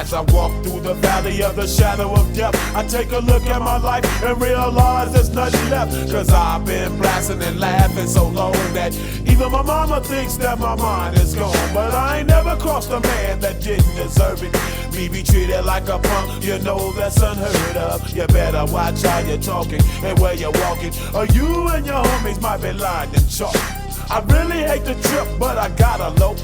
As I walk through the valley of the shadow of death, I take a look at my life and realize there's nothing left. Cause I've been blasting and laughing so long that even my mama thinks that my mind is gone. But I ain't never crossed a man that didn't deserve it. Me be treated like a punk, you know that's unheard of. You better watch how you're talking and where you're walking, or you and your homies might be lying in chalk. I really hate the trip, but I gotta low.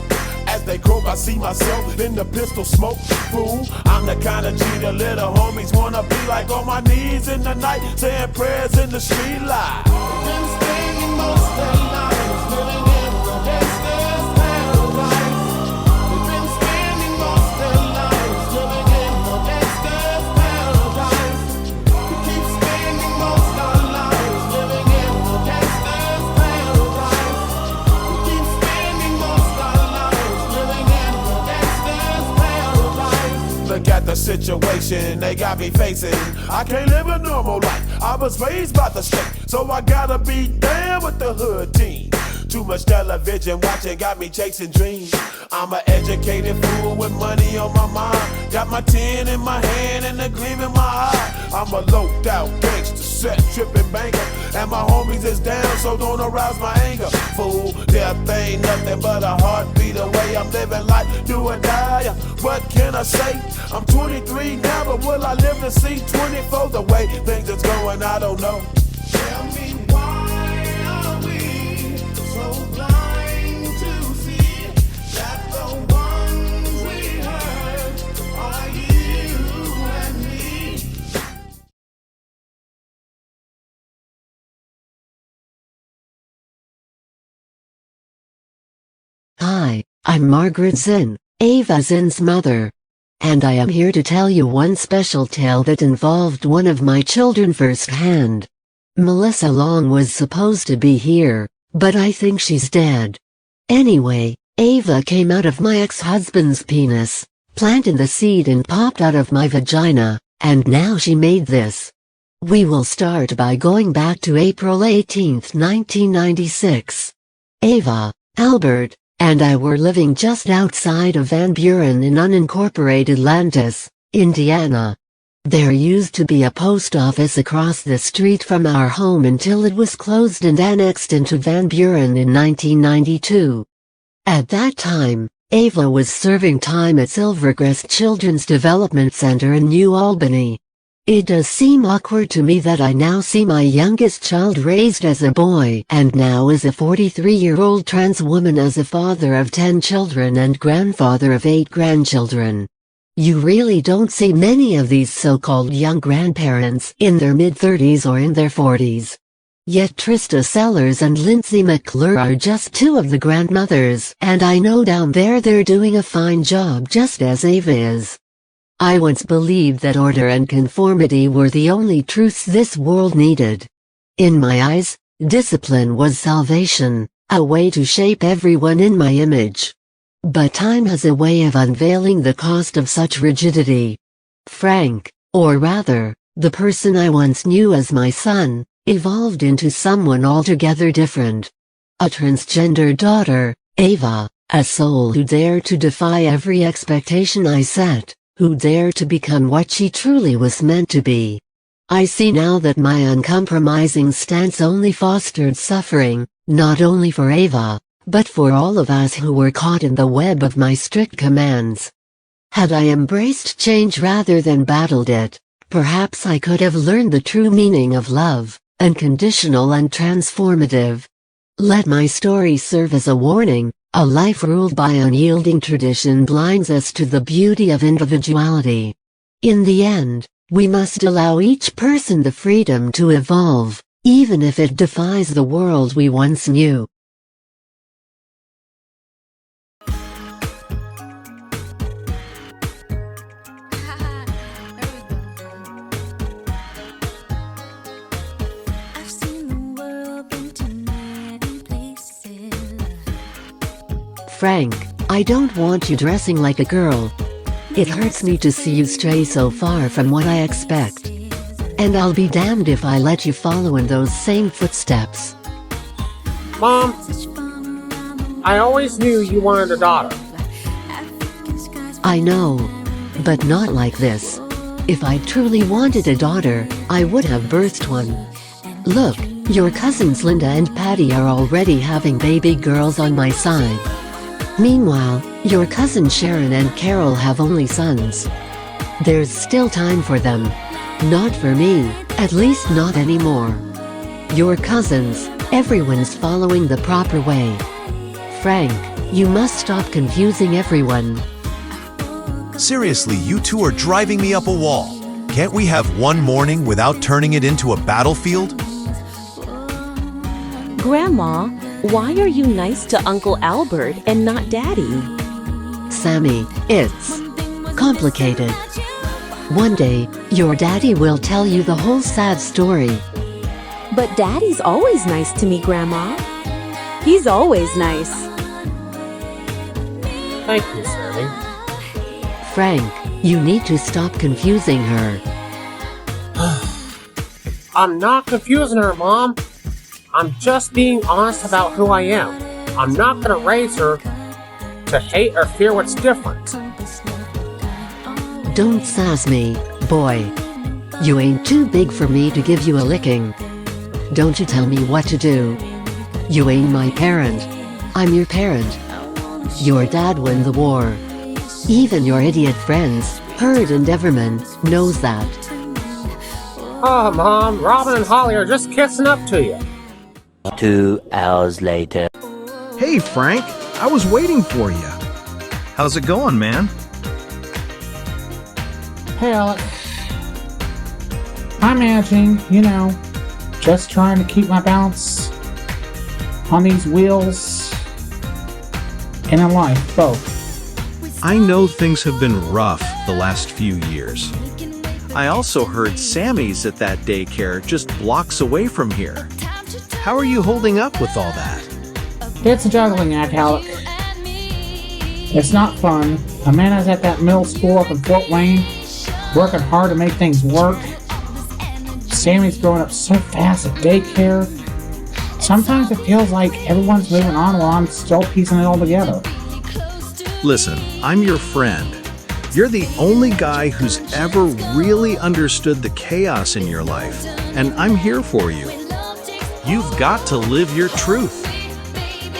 As they croak, I see myself in the pistol smoke. Fool, I'm the kind of G the little homies wanna be like, on my knees in the night, saying prayers in the street light. Been spending most of their lives living in the gangster's paradise. They've been spending most of their lives living in the gangster's paradise. We keep spending most of our lives living in the gangster's paradise. We keep spending most of our lives living in the gangster's paradise. Look at the situation they got me facing. I can't live a normal life. I was raised by the state, so I gotta be down with the hood team. Too much television watching got me chasing dreams. I'm an educated fool with money on my mind. Got my tin in my hand and a gleam in my eye. I'm a loped out gangster, set tripping banker, and my homies is down, so don't arouse my anger. Fool, death ain't nothing but a heartbeat away. I'm living life, do or die. What can I say? I'm 23 now, but will I live to see 24? The way things is going, I don't know. Tell me why are we so blind to see that the ones we hurt are you and me? Hi, I'm Margaret Zinn, Ava Zinn's mother. And I am here to tell you one special tale that involved one of my children firsthand. Melissa Long was supposed to be here, but I think she's dead. Anyway, Ava came out of my ex-husband's penis, planted the seed and popped out of my vagina, and now she made this. We will start by going back to April 18, 1996. Ava, Albert, and I were living just outside of Van Buren in unincorporated Lantis, Indiana. There used to be a post office across the street from our home until it was closed and annexed into Van Buren in 1992. At that time, Ava was serving time at Silvercrest Children's Development Center in New Albany. It does seem awkward to me that I now see my youngest child raised as a boy and now as a 43-year-old trans woman, as a father of 10 children and grandfather of 8 grandchildren. You really don't see many of these so-called young grandparents in their mid-30s or in their 40s. Yet Trista Sellers and Lindsay McClure are just 2 of the grandmothers, and I know down there they're doing a fine job just as Ava is. I once believed that order and conformity were the only truths this world needed. In my eyes, discipline was salvation, a way to shape everyone in my image. But time has a way of unveiling the cost of such rigidity. Frank, or rather, the person I once knew as my son, evolved into someone altogether different. A transgender daughter, Ava, a soul who dared to defy every expectation I set, who dared to become what she truly was meant to be. I see now that my uncompromising stance only fostered suffering, not only for Ava, but for all of us who were caught in the web of my strict commands. Had I embraced change rather than battled it, perhaps I could have learned the true meaning of love, unconditional and transformative. Let my story serve as a warning. A life ruled by unyielding tradition blinds us to the beauty of individuality. In the end, we must allow each person the freedom to evolve, even if it defies the world we once knew. Frank, I don't want you dressing like a girl. It hurts me to see you stray so far from what I expect. And I'll be damned if I let you follow in those same footsteps. Mom, I always knew you wanted a daughter. I know. But not like this. If I truly wanted a daughter, I would have birthed one. Look, your cousins Linda and Patty are already having baby girls on my side. Meanwhile, your cousins Sharon and Carol have only sons. There's still time for them. Not for me, at least not anymore. Your cousins, everyone's following the proper way. Frank, you must stop confusing everyone. Seriously, you two are driving me up a wall. Can't we have one morning without turning it into a battlefield? Grandma, why are you nice to Uncle Albert and not Daddy? Sammy, it's complicated. One day, your daddy will tell you the whole sad story. But Daddy's always nice to me, Grandma. He's always nice. Thank you, Sammy. Frank, you need to stop confusing her. I'm not confusing her, Mom. I'm just being honest about who I am. I'm not gonna raise her to hate or fear what's different. Don't sass me, boy. You ain't too big for me to give you a licking. Don't you tell me what to do. You ain't my parent. I'm your parent. Your dad won the war. Even your idiot friends, Hurd and Everman, knows that. Oh, Mom, Robin and Holly are just kissing up to you. 2 hours later. Hey, Frank. I was waiting for you. How's it going, man? Hey, Alec. I'm managing, just trying to keep my balance on these wheels and in life, both. I know things have been rough the last few years. I also heard Sammy's at that daycare just blocks away from here. How are you holding up with all that? It's a juggling act, Alec. It's not fun. Amanda's at that middle school up in Fort Wayne, working hard to make things work. Sammy's growing up so fast at daycare. Sometimes it feels like everyone's moving on while I'm still piecing it all together. Listen, I'm your friend. You're the only guy who's ever really understood the chaos in your life, and I'm here for you. You've got to live your truth.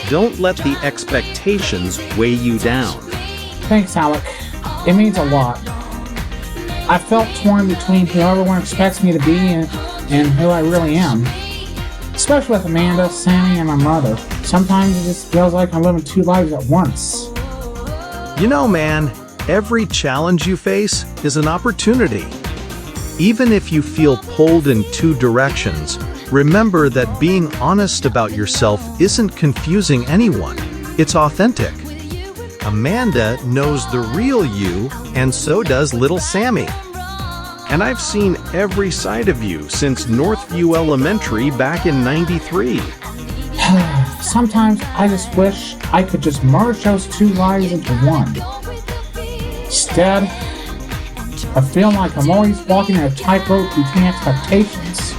Don't let the expectations weigh you down. Thanks, Alec. It means a lot. I felt torn between who everyone expects me to be and who I really am. Especially with Amanda, Sammy, and my mother. Sometimes it just feels like I'm living two lives at once. You know, man, every challenge you face is an opportunity. Even if you feel pulled in two directions, remember that being honest about yourself isn't confusing anyone. It's authentic. Amanda knows the real you, and so does little Sammy. And I've seen every side of you since Northview Elementary back in '93. Sometimes I just wish I could just merge those two lives into one. Instead, I feel like I'm always walking a tightrope between expectations.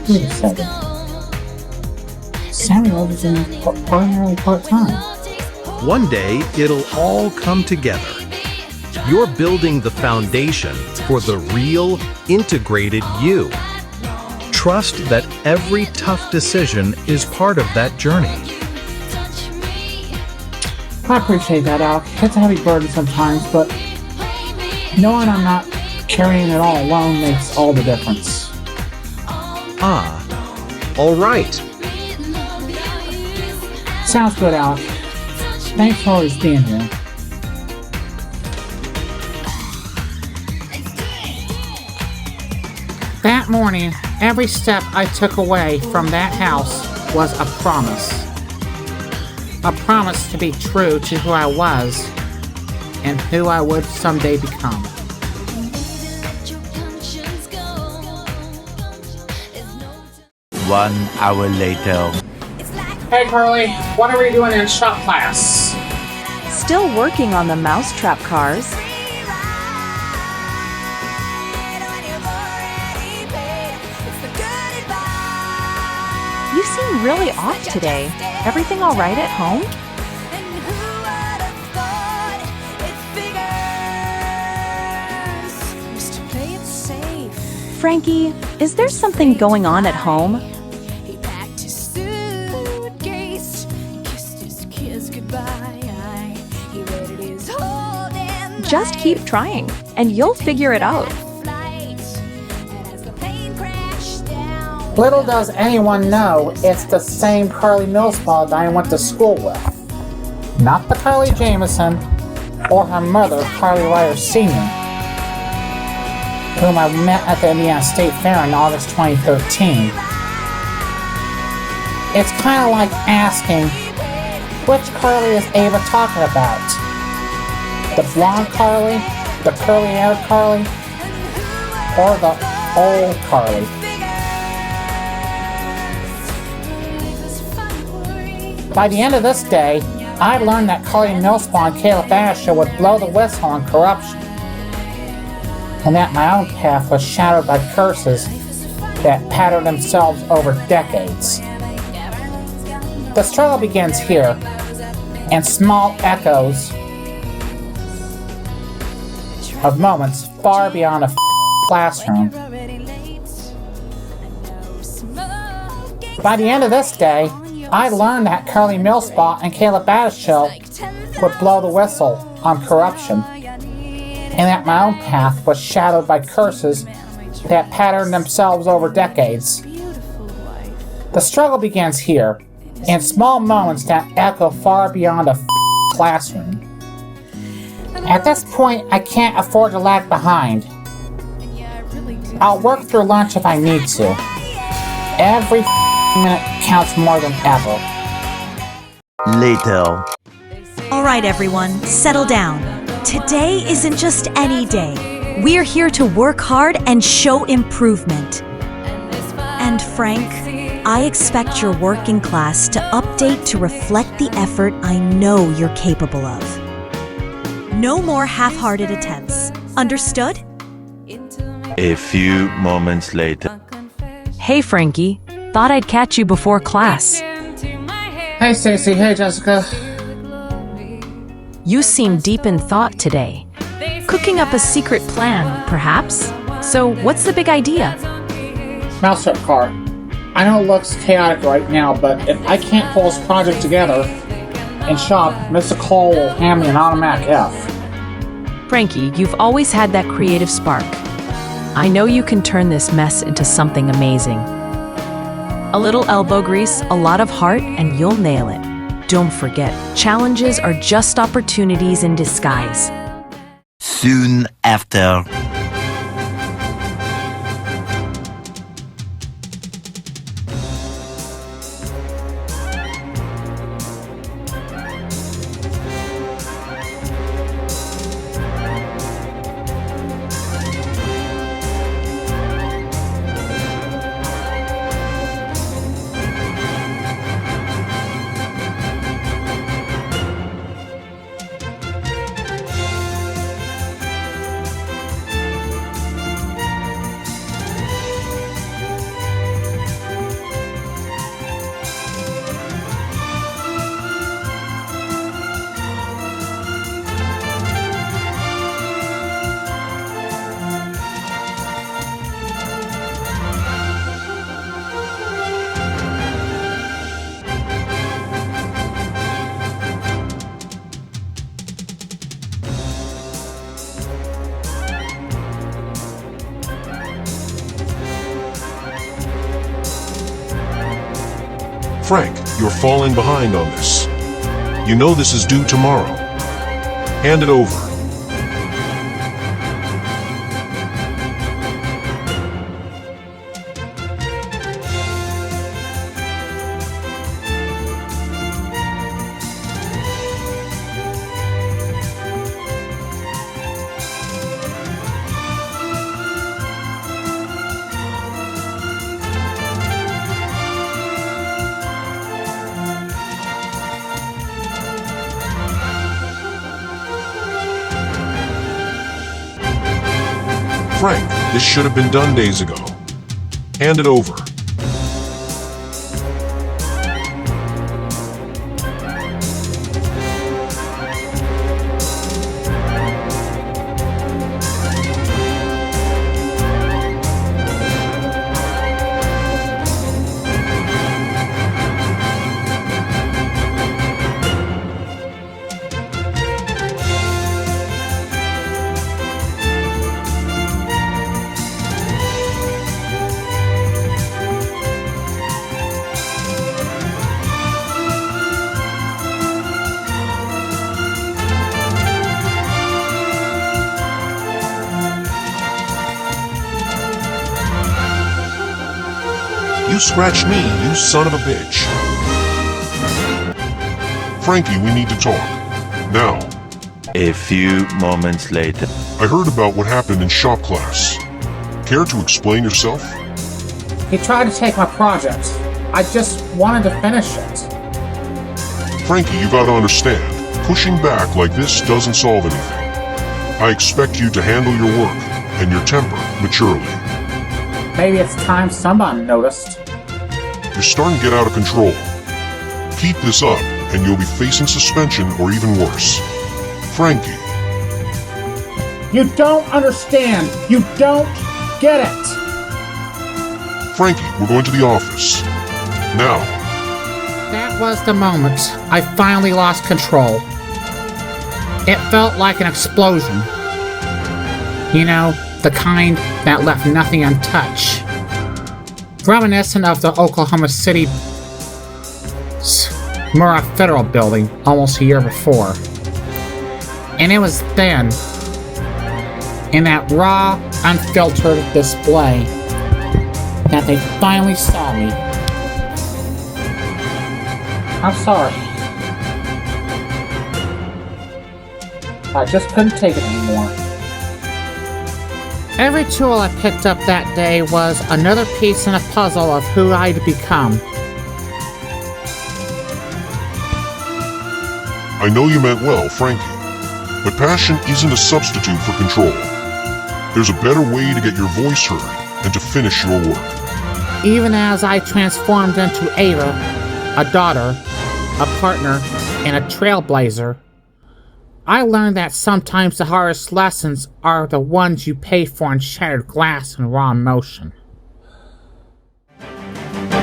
Wait a second. Sammy lives in primarily part-time. One day, it'll all come together. You're building the foundation for the real, integrated you. Trust that every tough decision is part of that journey. I appreciate that, Alec. It's a heavy burden sometimes, but knowing I'm not carrying it all alone makes all the difference. Ah, all right. Sounds good, Alec. Thanks for always being here. That morning, every step I took away from that house was a promise. A promise to be true to who I was and who I would someday become. One hour later. Hey Carly, what are we doing in shop class? Still working on the mousetrap cars. You seem really off today. Everything all right at home? Frankie, is there something going on at home? He packed his suitcase, kissed his kids goodbye. He waited his whole damn Just keep trying, and you'll figure it out. flight. And as the plane crashed down, Little does anyone know, it's the same Carly Millspaw that I went to school with. Not the Carly Jameson, or her mother, Carly Ryder Sr., whom I met at the Indiana State Fair in August 2013. It's kind of like asking, which Carly is Ava talking about? The blonde Carly, the curly-haired Carly, or the old Carly? By the end of this day, I learned that Carly Millspaw and Caleb Asher would blow the whistle on corruption, and that my own path was shadowed by curses that patterned themselves over decades. The struggle begins here, and small echoes of moments far beyond a classroom. By the end of this day, I learned that Carly Millspaw and Caleb Asher would blow the whistle on corruption, and that my own path was shadowed by curses that patterned themselves over decades. The struggle begins here, in small moments that echo far beyond a classroom. At this point, I can't afford to lag behind. I'll work through lunch if I need to. Every minute counts more than ever. Later. Alright everyone, settle down. Today isn't just any day. We're here to work hard and show improvement. And Frank, I expect your working class to update to reflect the effort I know you're capable of. No more half-hearted attempts. Understood? A few moments later. Hey Frankie, thought I'd catch you before class. Hey Stacy, hey Jessica. You seem deep in thought today. Cooking up a secret plan, perhaps? So what's the big idea? Mousetrap car. I know it looks chaotic right now, but if I can't pull this project together and shop, Mr. Cole will hand me an automatic F. Frankie, you've always had that creative spark. I know you can turn this mess into something amazing. A little elbow grease, a lot of heart, and you'll nail it. Don't forget, challenges are just opportunities in disguise. Soon after. Frank, you're falling behind on this. You know this is due tomorrow. Hand it over. Frank, this should have been done days ago. Hand it over. You scratched me, you son of a bitch. Frankie, we need to talk. Now. A few moments later. I heard about what happened in shop class. Care to explain yourself? He tried to take my project. I just wanted to finish it. Frankie, you gotta understand, pushing back like this doesn't solve anything. I expect you to handle your work and your temper maturely. Maybe it's time someone noticed. You're starting to get out of control. Keep this up, and you'll be facing suspension or even worse. Frankie. You don't understand. You don't get it. Frankie, we're going to the office. Now. That was the moment I finally lost control. It felt like an explosion. You know, the kind that left nothing untouched. Reminiscent of the Oklahoma City Murrah Federal Building almost a year before. And it was then, in that raw, unfiltered display, that they finally saw me. I'm sorry. I just couldn't take it anymore. Every tool I picked up that day was another piece in a puzzle of who I'd become. I know you meant well, Frankie, but passion isn't a substitute for control. There's a better way to get your voice heard and to finish your work. Even as I transformed into Ava, a daughter, a partner, and a trailblazer, I learned that sometimes the hardest lessons are the ones you pay for in shattered glass and raw emotion.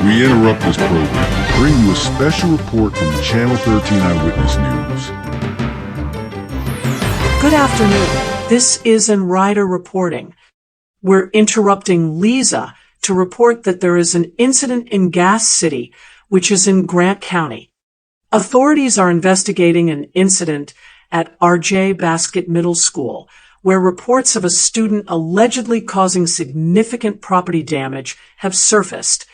We interrupt this program to bring you a special report from the Channel 13 Eyewitness News. Good afternoon. This is Ryder reporting. We're interrupting Lisa to report that there is an incident in Gas City, which is in Grant County. Authorities are investigating an incident at R.J. Baskett Middle School, where reports of a student allegedly causing significant property damage have surfaced.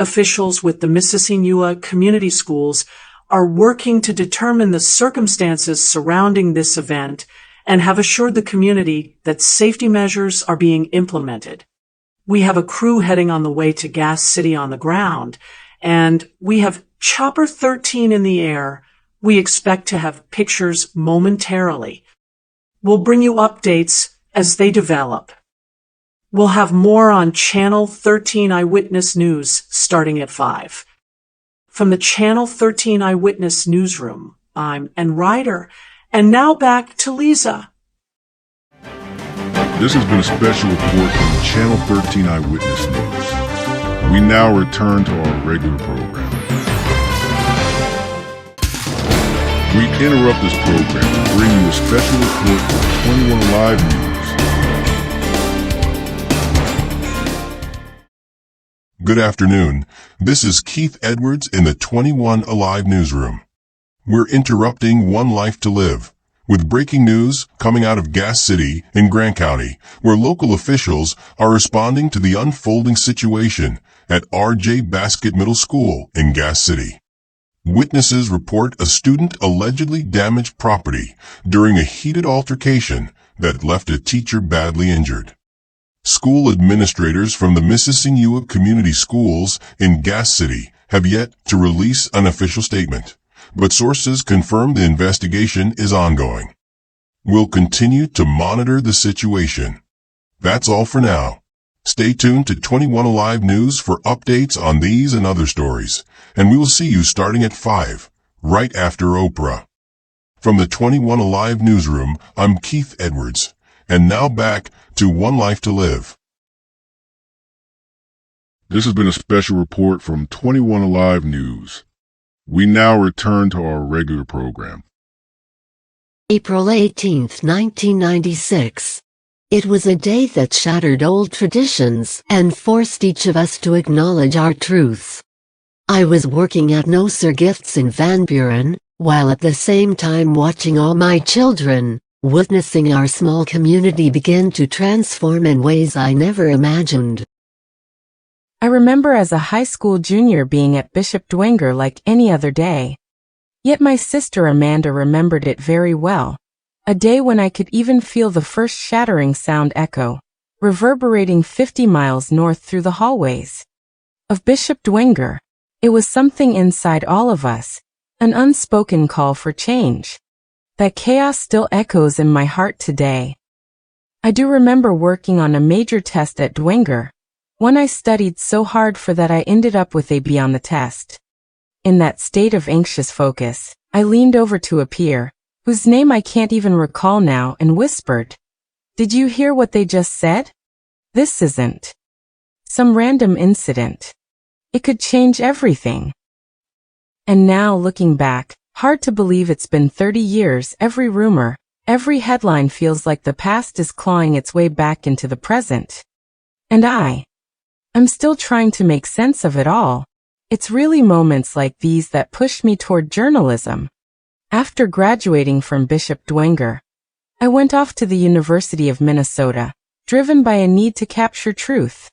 Officials with the Mississauga Community Schools are working to determine the circumstances surrounding this event and have assured the community that safety measures are being implemented. We have a crew heading on the way to Gas City on the ground, and we have Chopper 13 in the air. We expect to have pictures momentarily. We'll bring you updates as they develop. We'll have more on Channel 13 Eyewitness News starting at 5. From the Channel 13 Eyewitness Newsroom, I'm Ann Ryder, and now back to Lisa. This has been a special report from the Channel 13 Eyewitness News. We now return to our regular program. We interrupt this program to bring you a special report from 21 Alive News. Good afternoon. This is Keith Edwards in the 21 Alive newsroom. We're interrupting One Life to Live with breaking news coming out of Gas City in Grant County, where local officials are responding to the unfolding situation at R.J. Baskett Middle School in Gas City. Witnesses report a student allegedly damaged property during a heated altercation that left a teacher badly injured. School administrators from the Mississauga Community Schools in Gas City have yet to release an official statement, but sources confirm the investigation is ongoing. We'll continue to monitor the situation. That's all for now. Stay tuned to 21 Alive News for updates on these and other stories, and we will see you starting at 5, right after Oprah. From the 21 Alive newsroom, I'm Keith Edwards, and now back to One Life to Live. This has been a special report from 21 Alive News. We now return to our regular program. April 18, 1996. It was a day that shattered old traditions and forced each of us to acknowledge our truths. I was working at No Sir Gifts in Van Buren, while at the same time watching all my children, witnessing our small community begin to transform in ways I never imagined. I remember as a high school junior being at Bishop Dwenger like any other day. Yet my sister Amanda remembered it very well. A day when I could even feel the first shattering sound echo, reverberating 50 miles north through the hallways of Bishop Dwenger. It was something inside all of us, an unspoken call for change. That chaos still echoes in my heart today. I do remember working on a major test at Dwenger, one I studied so hard for that I ended up with a B on the test. In that state of anxious focus, I leaned over to a peer, whose name I can't even recall now, and whispered, "Did you hear what they just said? This isn't some random incident. It could change everything." And now, looking back, hard to believe it's been 30 years. Every rumor, every headline feels like the past is clawing its way back into the present. And I'm still trying to make sense of it all. It's really moments like these that pushed me toward journalism. After graduating from Bishop Dwenger, I went off to the University of Minnesota, driven by a need to capture truth.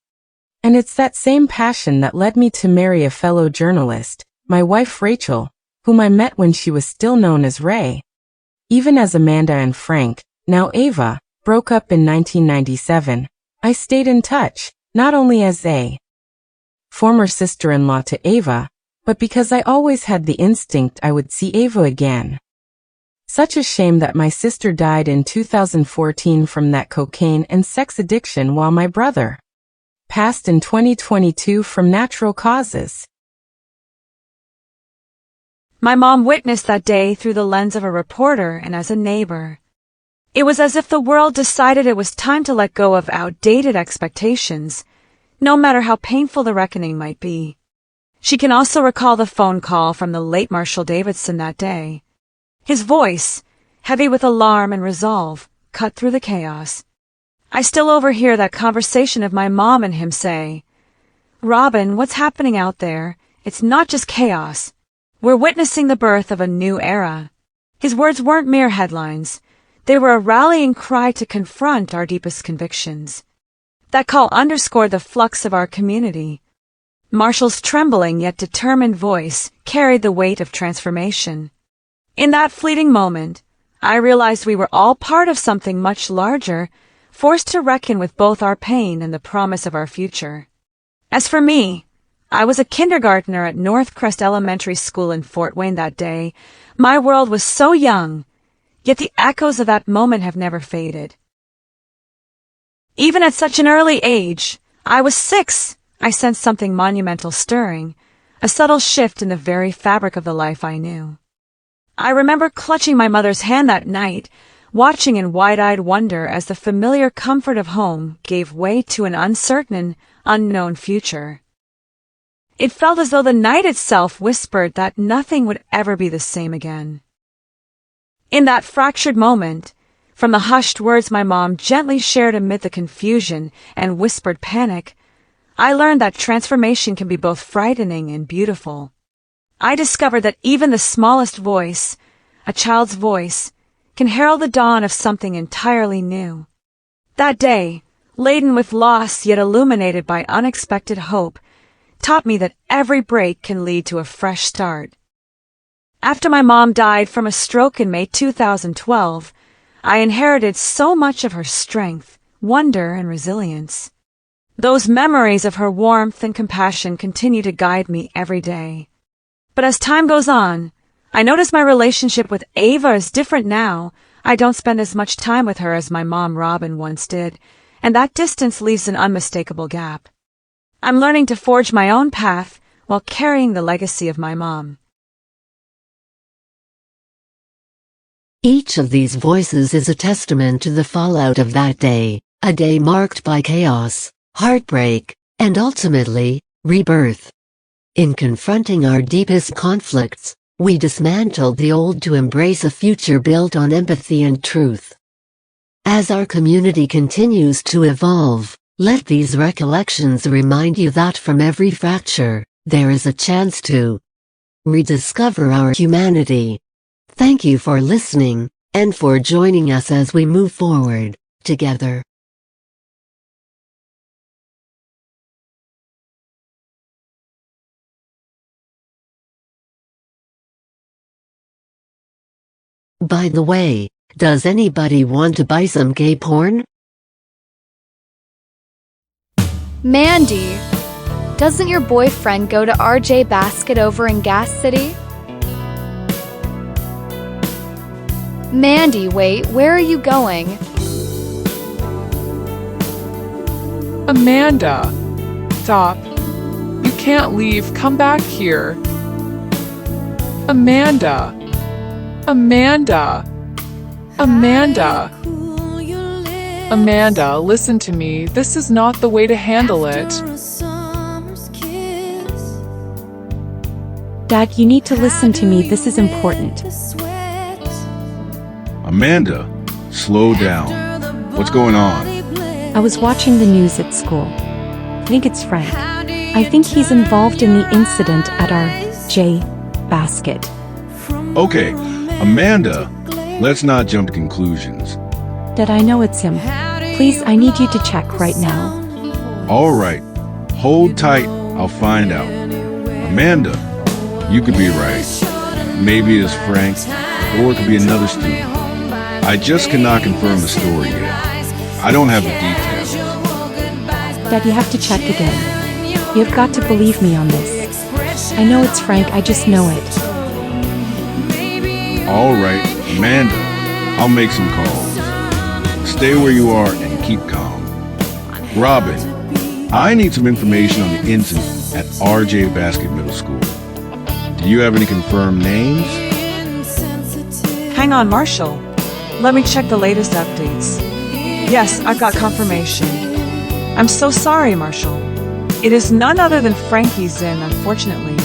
And it's that same passion that led me to marry a fellow journalist, my wife Rachel, whom I met when she was still known as Ray. Even as Amanda and Frank, now Ava, broke up in 1997, I stayed in touch, not only as a former sister-in-law to Ava, but because I always had the instinct I would see Ava again. Such a shame that my sister died in 2014 from that cocaine and sex addiction, while my brother passed in 2022 from natural causes. My mom witnessed that day through the lens of a reporter and as a neighbor. It was as if the world decided it was time to let go of outdated expectations, no matter how painful the reckoning might be. She can also recall the phone call from the late Marshall Davidson that day. His voice, heavy with alarm and resolve, cut through the chaos. I still overhear that conversation of my mom and him say, "Robin, what's happening out there? It's not just chaos. We're witnessing the birth of a new era." His words weren't mere headlines. They were a rallying cry to confront our deepest convictions. That call underscored the flux of our community. Marshall's trembling yet determined voice carried the weight of transformation. In that fleeting moment, I realized we were all part of something much larger, forced to reckon with both our pain and the promise of our future. As for me, I was a kindergartner at Northcrest Elementary School in Fort Wayne that day. My world was so young, yet the echoes of that moment have never faded. Even at such an early age, I was 6, I sensed something monumental stirring, a subtle shift in the very fabric of the life I knew. I remember clutching my mother's hand that night, watching in wide-eyed wonder as the familiar comfort of home gave way to an uncertain, unknown future. It felt as though the night itself whispered that nothing would ever be the same again. In that fractured moment, from the hushed words my mom gently shared amid the confusion and whispered panic, I learned that transformation can be both frightening and beautiful. I discovered that even the smallest voice, a child's voice, can herald the dawn of something entirely new. That day, laden with loss yet illuminated by unexpected hope, taught me that every break can lead to a fresh start. After my mom died from a stroke in May 2012, I inherited so much of her strength, wonder, and resilience. Those memories of her warmth and compassion continue to guide me every day. But as time goes on, I notice my relationship with Ava is different now. I don't spend as much time with her as my mom Robin once did, and that distance leaves an unmistakable gap. I'm learning to forge my own path while carrying the legacy of my mom. Each of these voices is a testament to the fallout of that day, a day marked by chaos, heartbreak, and ultimately, rebirth. In confronting our deepest conflicts, we dismantled the old to embrace a future built on empathy and truth. As our community continues to evolve, let these recollections remind you that from every fracture, there is a chance to rediscover our humanity. Thank you for listening, and for joining us as we move forward, together. By the way, does anybody want to buy some gay porn? Mandy, doesn't your boyfriend go to RJ Basket over in Gas City? Mandy, wait, where are you going? Amanda, stop. You can't leave. Come back here. Amanda. Amanda. Amanda. Amanda, listen to me. This is not the way to handle it. Dad, you need to listen to me. This is important. Amanda, slow down. What's going on? I was watching the news at school. I think it's Frank. I think he's involved in the incident at our J Basket. Okay, Amanda, let's not jump to conclusions. Dad, I know it's him. Please, I need you to check right now. All right, hold tight. I'll find out. Amanda, you could be right. Maybe it's Frank, or it could be another student. I just cannot confirm the story yet. I don't have the details. Dad, you have to check again. You've got to believe me on this. I know it's Frank, I just know it. All right, Amanda, I'll make some calls. Stay where you are and keep calm. Robin, I need some information on the incident at RJ Basket Middle School. Do you have any confirmed names? Hang on, Marshall. Let me check the latest updates. Yes, I've got confirmation. I'm so sorry, Marshall. It is none other than Frankie Zinn, unfortunately.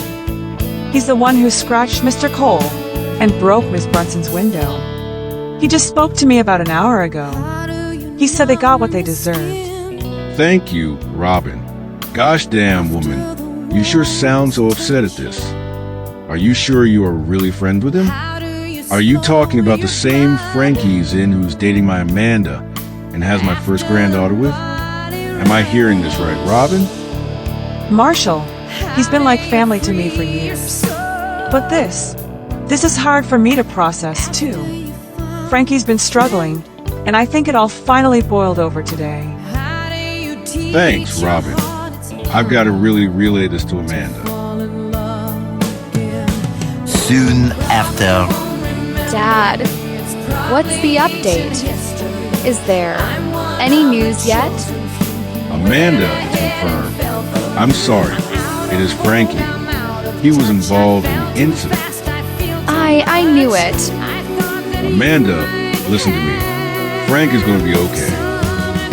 He's the one who scratched Mr. Cole and broke Miss Brunson's window. He just spoke to me about an hour ago. He said they got what they deserved. Thank you, Robin. Gosh damn, woman. You sure sound so upset at this. Are you sure you are really friends with him? Are you talking about the same Frankie Zinn who's dating my Amanda and has my first granddaughter with? Am I hearing this right, Robin? Marshall, he's been like family to me for years. But this is hard for me to process, too. Frankie's been struggling, and I think it all finally boiled over today. Thanks, Robin. I've got to really relay this to Amanda. Soon after. Dad, what's the update? Is there any news yet? Amanda is confirmed. I'm sorry. It is Frankie. He was involved in the incident. I knew it. Amanda, listen to me. Frank is going to be okay.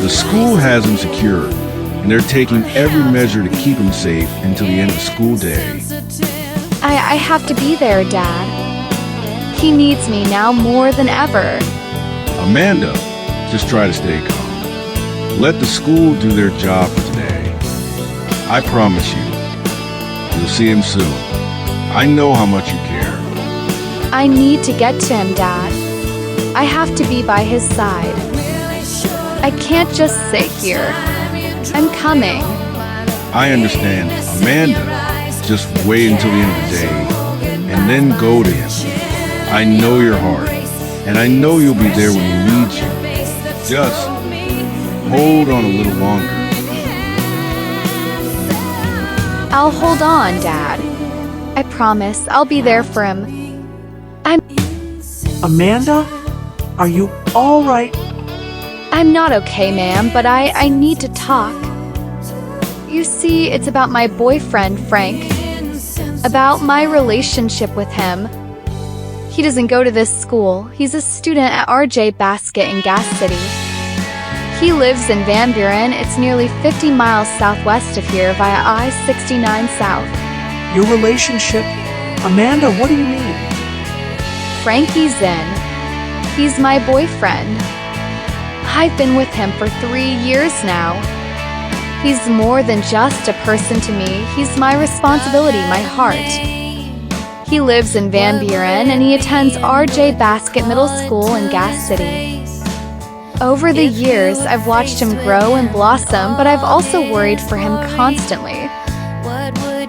The school has him secured, and they're taking every measure to keep him safe until the end of the school day. I have to be there, Dad. He needs me now more than ever. Amanda, just try to stay calm. Let the school do their job for today. I promise you, you'll see him soon. I know how much you care. I need to get to him, Dad. I have to be by his side. I can't just sit here. I'm coming. I understand. Amanda, just wait until the end of the day, and then go to him. I know your heart, and I know you'll be there when he needs you. Just hold on a little longer. I'll hold on, Dad. I promise I'll be there for him. Amanda, are you all right? I'm not okay, ma'am, but I need to talk. You see, it's about my boyfriend, Frank. About my relationship with him. He doesn't go to this school. He's a student at RJ Basket in Gas City. He lives in Van Buren. It's nearly 50 miles southwest of here via I-69 South. Your relationship? Amanda, what do you mean? Frankie Zinn. He's my boyfriend. I've been with him for 3 years now. He's more than just a person to me. He's my responsibility, my heart. He lives in Van Buren and he attends RJ Basket Middle School in Gas City. Over the years, I've watched him grow and blossom, but I've also worried for him constantly.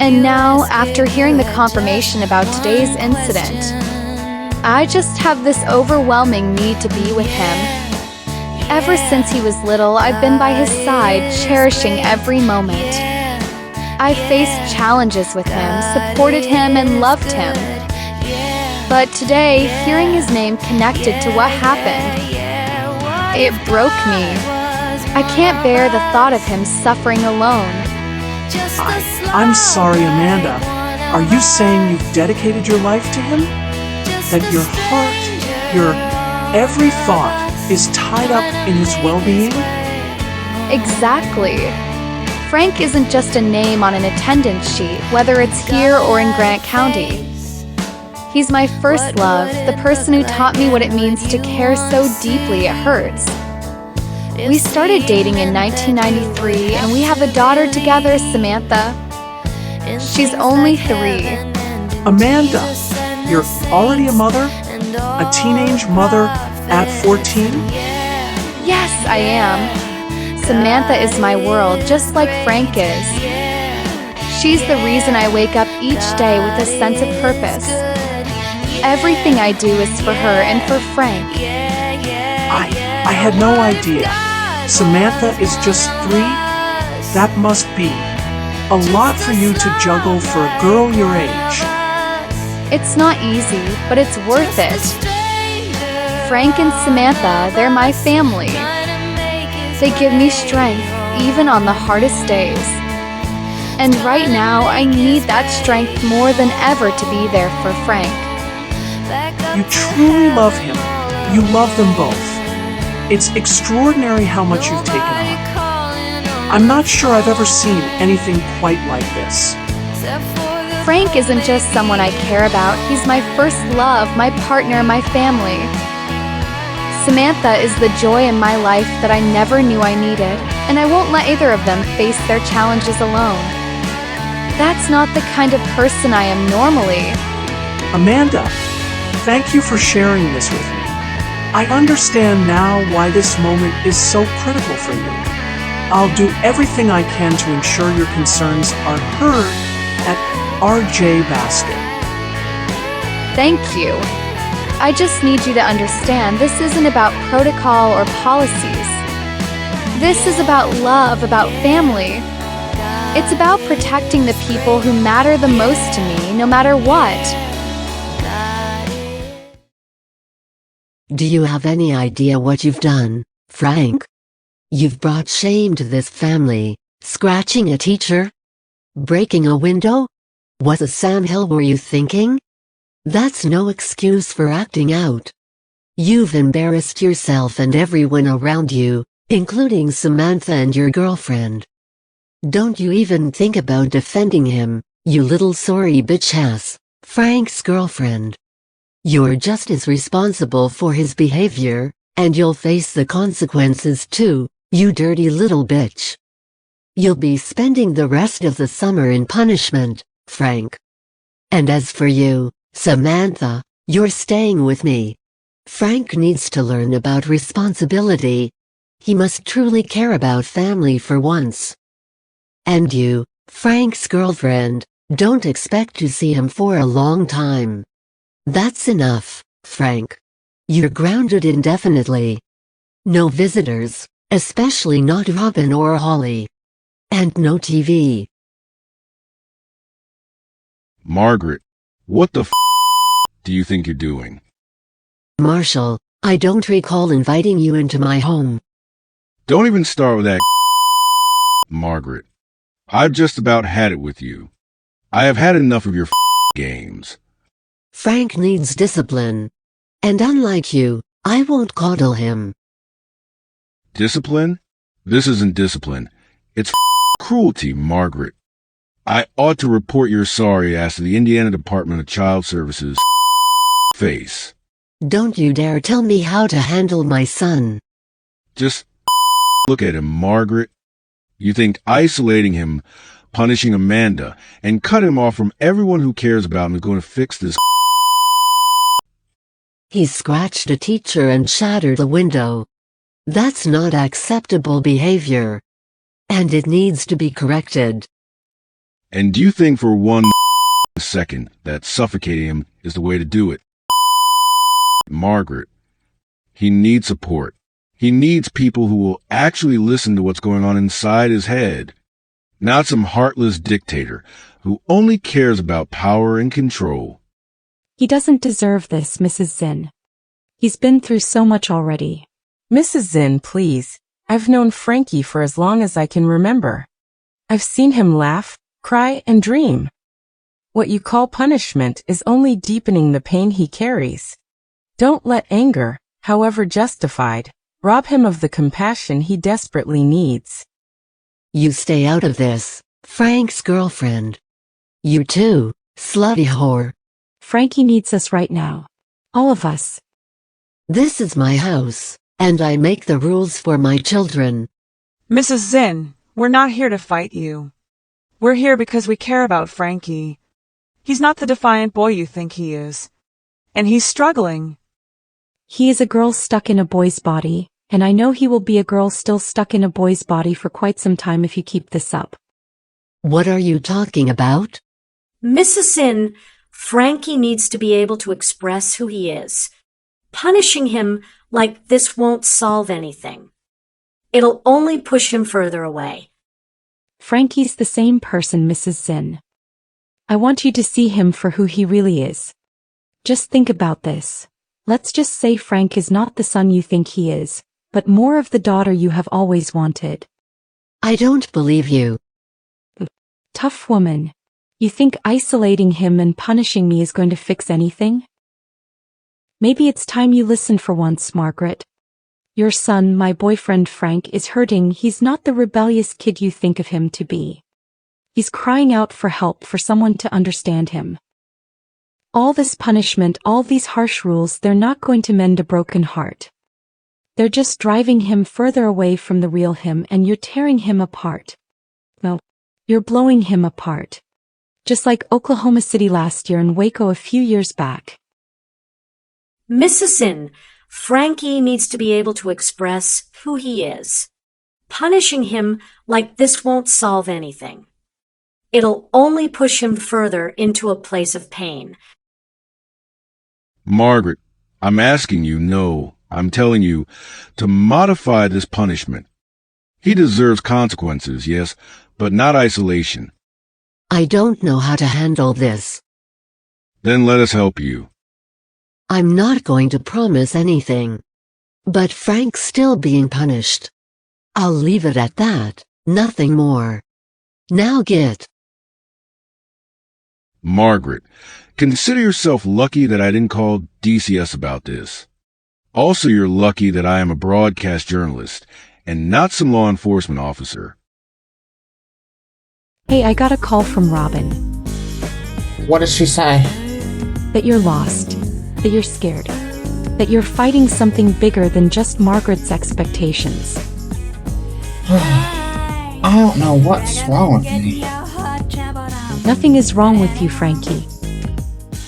And now, after hearing the confirmation about today's incident, I just have this overwhelming need to be with him. Ever since he was little, I've been by his side, cherishing every moment. I've faced challenges with him, supported him, and loved him. But today, hearing his name connected to what happened, it broke me. I can't bear the thought of him suffering alone. I'm sorry, Amanda. Are you saying you've dedicated your life to him? That your heart, your every thought is tied up in his well-being? Exactly. Frank isn't just a name on an attendance sheet, whether it's here or in Grant County. He's my first love, the person who taught me what it means to care so deeply it hurts. We started dating in 1993, and we have a daughter together, Samantha. She's only 3. Amanda, you're already a mother? A teenage mother at 14? Yes, I am. Samantha is my world, just like Frank is. She's the reason I wake up each day with a sense of purpose. Everything I do is for her and for Frank. I had no idea. Samantha is just 3? That must be a lot for you to juggle for a girl your age. It's not easy, but it's worth it. Frank and Samantha, they're my family. They give me strength, even on the hardest days. And right now, I need that strength more than ever to be there for Frank. You truly love him. You love them both. It's extraordinary how much you've taken on. I'm not sure I've ever seen anything quite like this. Frank isn't just someone I care about. He's my first love, my partner, my family. Samantha is the joy in my life that I never knew I needed, and I won't let either of them face their challenges alone. That's not the kind of person I am normally. Amanda, thank you for sharing this with me. I understand now why this moment is so critical for you. I'll do everything I can to ensure your concerns are heard at RJ Basket. Thank you. I just need you to understand this isn't about protocol or policies. This is about love, about family. It's about protecting the people who matter the most to me, no matter what. Do you have any idea what you've done, Frank? You've brought shame to this family, scratching a teacher? Breaking a window? What a Sam Hill were you thinking? That's no excuse for acting out. You've embarrassed yourself and everyone around you, including Samantha and your girlfriend. Don't you even think about defending him, you little sorry bitch ass, Frank's girlfriend. You're just as responsible for his behavior, and you'll face the consequences too, you dirty little bitch. You'll be spending the rest of the summer in punishment, Frank. And as for you, Samantha, you're staying with me. Frank needs to learn about responsibility. He must truly care about family for once. And you, Frank's girlfriend, don't expect to see him for a long time. That's enough, Frank. You're grounded indefinitely. No visitors, especially not Robin or Holly. And no TV. Margaret, what the do you think you're doing? Marshall, I don't recall inviting you into my home. Don't even start with that, Margaret. I've just about had it with you. I have had enough of your games. Frank needs discipline. And unlike you, I won't coddle him. Discipline? This isn't discipline. It's cruelty, Margaret. I ought to report your sorry ass to the Indiana Department of Child Services face. Don't you dare tell me how to handle my son. Just look at him, Margaret. You think isolating him, punishing Amanda, and cut him off from everyone who cares about him is going to fix this? He scratched a teacher and shattered a window. That's not acceptable behavior. And it needs to be corrected. And do you think for one second that suffocating him is the way to do it? Margaret, he needs support. He needs people who will actually listen to what's going on inside his head. Not some heartless dictator who only cares about power and control. He doesn't deserve this, Mrs. Zinn. He's been through so much already. Mrs. Zinn, please. I've known Frankie for as long as I can remember. I've seen him laugh, cry, and dream. What you call punishment is only deepening the pain he carries. Don't let anger, however justified, rob him of the compassion he desperately needs. You stay out of this, Frank's girlfriend. You too, slutty whore. Frankie needs us right now. All of us. This is my house, and I make the rules for my children. Mrs. Zinn, we're not here to fight you. We're here because we care about Frankie. He's not the defiant boy you think he is. And he's struggling. He is a girl stuck in a boy's body, and I know he will be a girl still stuck in a boy's body for quite some time if you keep this up. What are you talking about? Mrs. Zinn, Frankie needs to be able to express who he is. Punishing him like this won't solve anything. It'll only push him further away. Frankie's the same person, Mrs. Zinn. I want you to see him for who he really is. Just think about this. Let's just say Frank is not the son you think he is, but more of the daughter you have always wanted. I don't believe you. Tough woman. You think isolating him and punishing me is going to fix anything? Maybe it's time you listen for once, Margaret. Your son, my boyfriend Frank, is hurting. He's not the rebellious kid you think of him to be. He's crying out for help, for someone to understand him. All this punishment, all these harsh rules, they're not going to mend a broken heart. They're just driving him further away from the real him, and you're tearing him apart. Well, you're blowing him apart. Just like Oklahoma City last year and Waco a few years back. Mrs. Zinn, Frankie needs to be able to express who he is. Punishing him like this won't solve anything. It'll only push him further into a place of pain. Margaret, I'm asking you, no, I'm telling you, to modify this punishment. He deserves consequences, yes, but not isolation. I don't know how to handle this. Then let us help you. I'm not going to promise anything. But Frank's still being punished. I'll leave it at that, nothing more. Now get. Margaret, consider yourself lucky that I didn't call DCS about this. Also, you're lucky that I am a broadcast journalist and not some law enforcement officer. Hey, I got a call from Robin. What does she say? That you're lost. That you're scared. That you're fighting something bigger than just Margaret's expectations. I don't know what's wrong with me. Nothing is wrong with you, Frankie.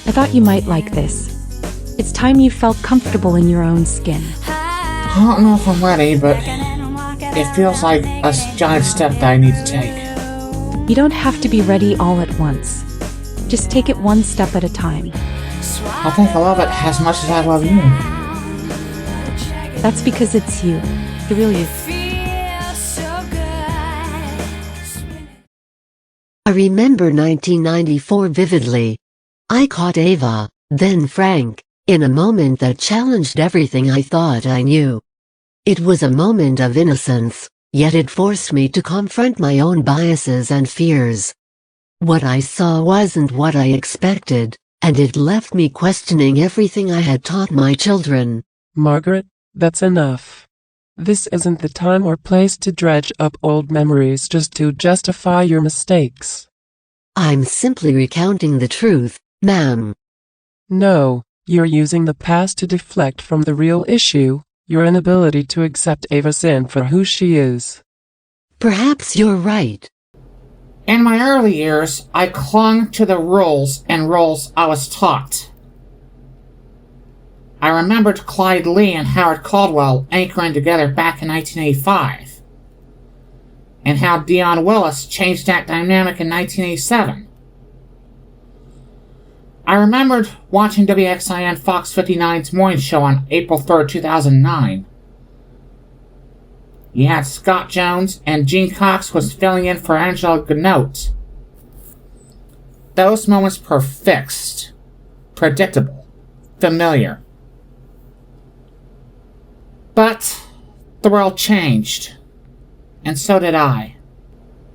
I thought you might like this. It's time you felt comfortable in your own skin. I don't know if I'm ready, but it feels like a giant step that I need to take. You don't have to be ready all at once. Just take it one step at a time. I think I love it as much as I love you. That's because it's you. The real you. I remember 1994 vividly. I caught Ava, then Frank, in a moment that challenged everything I thought I knew. It was a moment of innocence, yet it forced me to confront my own biases and fears. What I saw wasn't what I expected, and it left me questioning everything I had taught my children. Margaret, that's enough. This isn't the time or place to dredge up old memories just to justify your mistakes. I'm simply recounting the truth, ma'am. No, you're using the past to deflect from the real issue, your inability to accept Ava Zinn for who she is. Perhaps you're right. In my early years, I clung to the rules and roles I was taught. I remembered Clyde Lee and Howard Caldwell anchoring together back in 1985, and how Dion Willis changed that dynamic in 1987. I remembered watching WXIN Fox 59's morning show on April 3rd, 2009. You had Scott Jones and Gene Cox was filling in for Angela Gnote. Those moments were fixed, predictable, familiar. But the world changed, and so did I.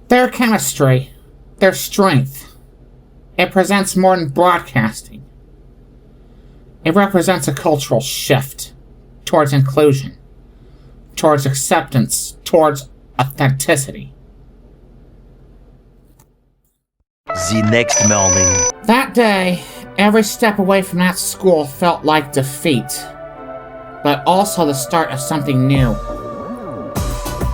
Their chemistry, their strength, it presents more than broadcasting. It represents a cultural shift towards inclusion, towards acceptance, towards authenticity. The next morning. That day, every step away from that school felt like defeat, but also the start of something new.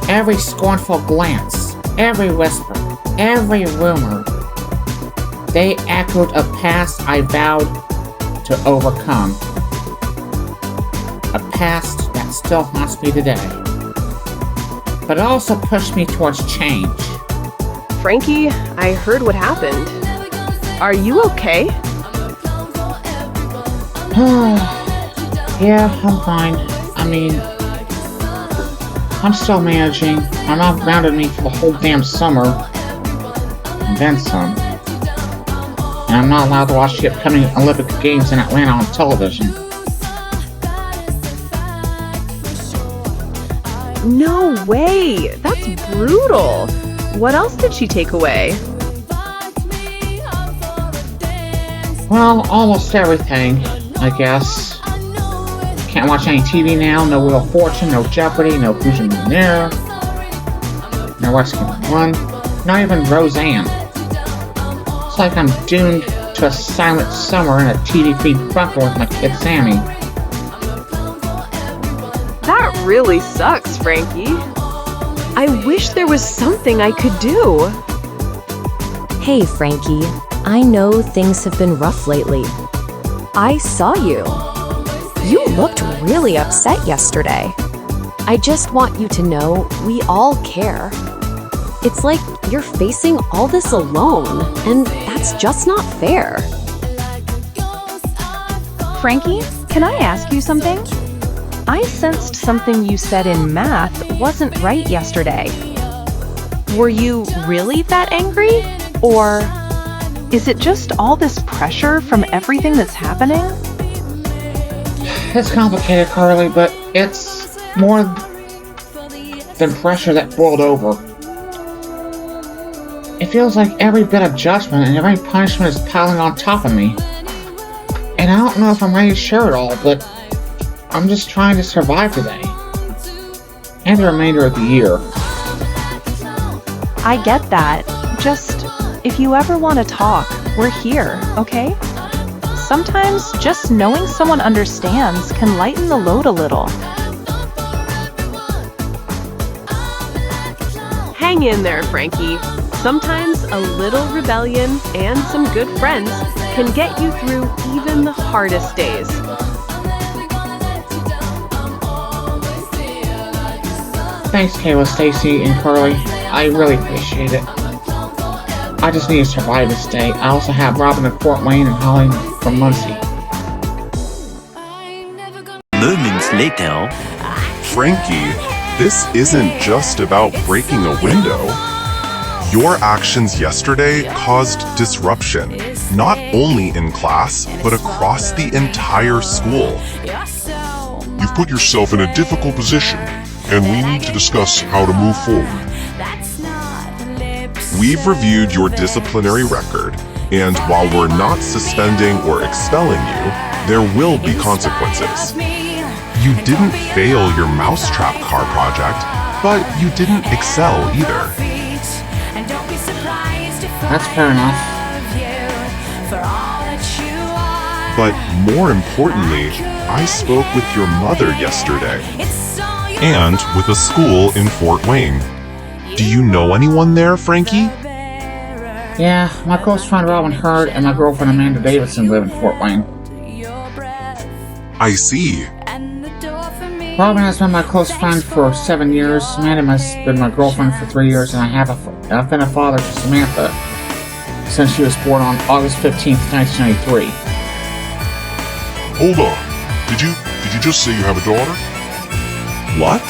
Every scornful glance, every whisper, every rumor, they echoed a past I vowed to overcome. A past that still haunts me today. But it also pushed me towards change. Frankie, I heard what happened. Are you okay? Yeah, I'm fine. I mean, I'm still managing. My mom grounded me for the whole damn summer. And then some. And I'm not allowed to watch the upcoming Olympic Games in Atlanta on television. No way! That's brutal! What else did she take away? Well, almost everything, I guess. Can't watch any TV now, no Wheel of Fortune, no Jeopardy, no Who's Your Millionaire, no Rescue 1, not even Roseanne. It's like I'm doomed to a silent summer in a TV-free bunker with my kid Sammy. That really sucks, Frankie. I wish there was something I could do. Hey, Frankie. I know things have been rough lately. I saw you. You looked really upset yesterday. I just want you to know we all care. It's like you're facing all this alone, and that's just not fair. Frankie, can I ask you something? I sensed something you said in math wasn't right yesterday. Were you really that angry? Or is it just all this pressure from everything that's happening? It's complicated, Carly, but it's more than pressure that boiled over. It feels like every bit of judgment and every punishment is piling on top of me. And I don't know if I'm ready to share it all, but I'm just trying to survive today. And the remainder of the year. I get that. Just, if you ever want to talk, we're here, okay? Sometimes just knowing someone understands can lighten the load a little. Hang in there, Frankie. Sometimes a little rebellion and some good friends can get you through even the hardest days. Thanks, Kayla, Stacy, and Carly. I really appreciate it. I just need to survive this day. I also have Robin in Fort Wayne and Holly from Muncie. Moments later. Frankie, this isn't just about breaking a window. Your actions yesterday caused disruption, not only in class, but across the entire school. You've put yourself in a difficult position, and we need to discuss how to move forward. We've reviewed your disciplinary record, and while we're not suspending or expelling you, there will be consequences. You didn't fail your mousetrap car project, but you didn't excel either. That's fair enough. But more importantly, I spoke with your mother yesterday, and with a school in Fort Wayne. Do you know anyone there, Frankie? Yeah, my close friend Robin Hurd and my girlfriend Amanda Davidson live in Fort Wayne. I see. Robin has been my close friend for 7 years, Amanda has been my girlfriend for 3 years, and I've been a father to Samantha. since she was born on August 15th, 1993. Hold on. Did you just say you have a daughter? What?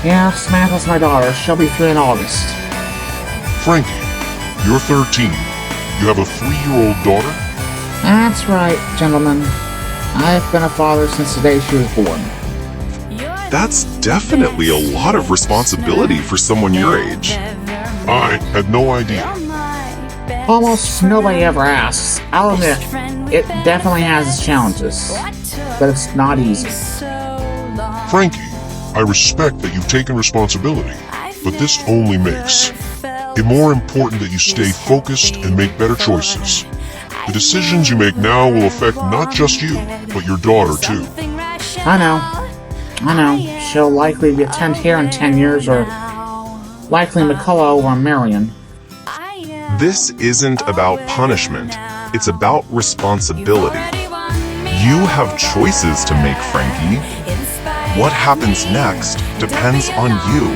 Yeah, Samantha's my daughter. She'll be 3 in August. Frankie, you're 13. You have a 3-year-old daughter? That's right, gentlemen. I've been a father since the day she was born. That's definitely a lot of responsibility for someone your age. I had no idea. Almost nobody ever asks. I'll admit, it definitely has its challenges, but it's not easy. Frankie, I respect that you've taken responsibility, but this only makes it more important that you stay focused and make better choices. The decisions you make now will affect not just you, but your daughter too. I know. She'll likely be attend here in 10 years, or likely McCullough or Marion. This isn't about punishment. It's about responsibility. You have choices to make, Frankie. What happens next depends on you.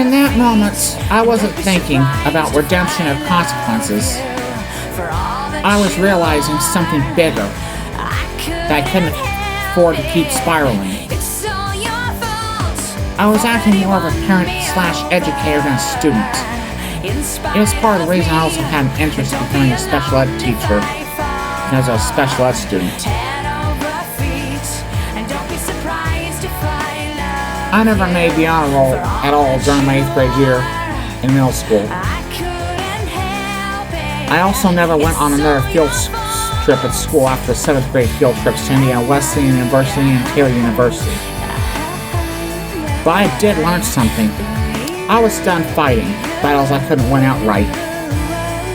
In that moment, I wasn't thinking about redemption of consequences. I was realizing something bigger, that I couldn't afford to keep spiraling. I was acting more of a parent/educator than a student. It was part of the reason I also had an interest in becoming a special ed teacher as a special ed student. I never made the honor roll at all during my 8th grade year in middle school. I also never went on another field trip at school after the 7th grade field trips to Indiana Wesleyan University and Taylor University. But I did learn something. I was done fighting battles I couldn't win outright.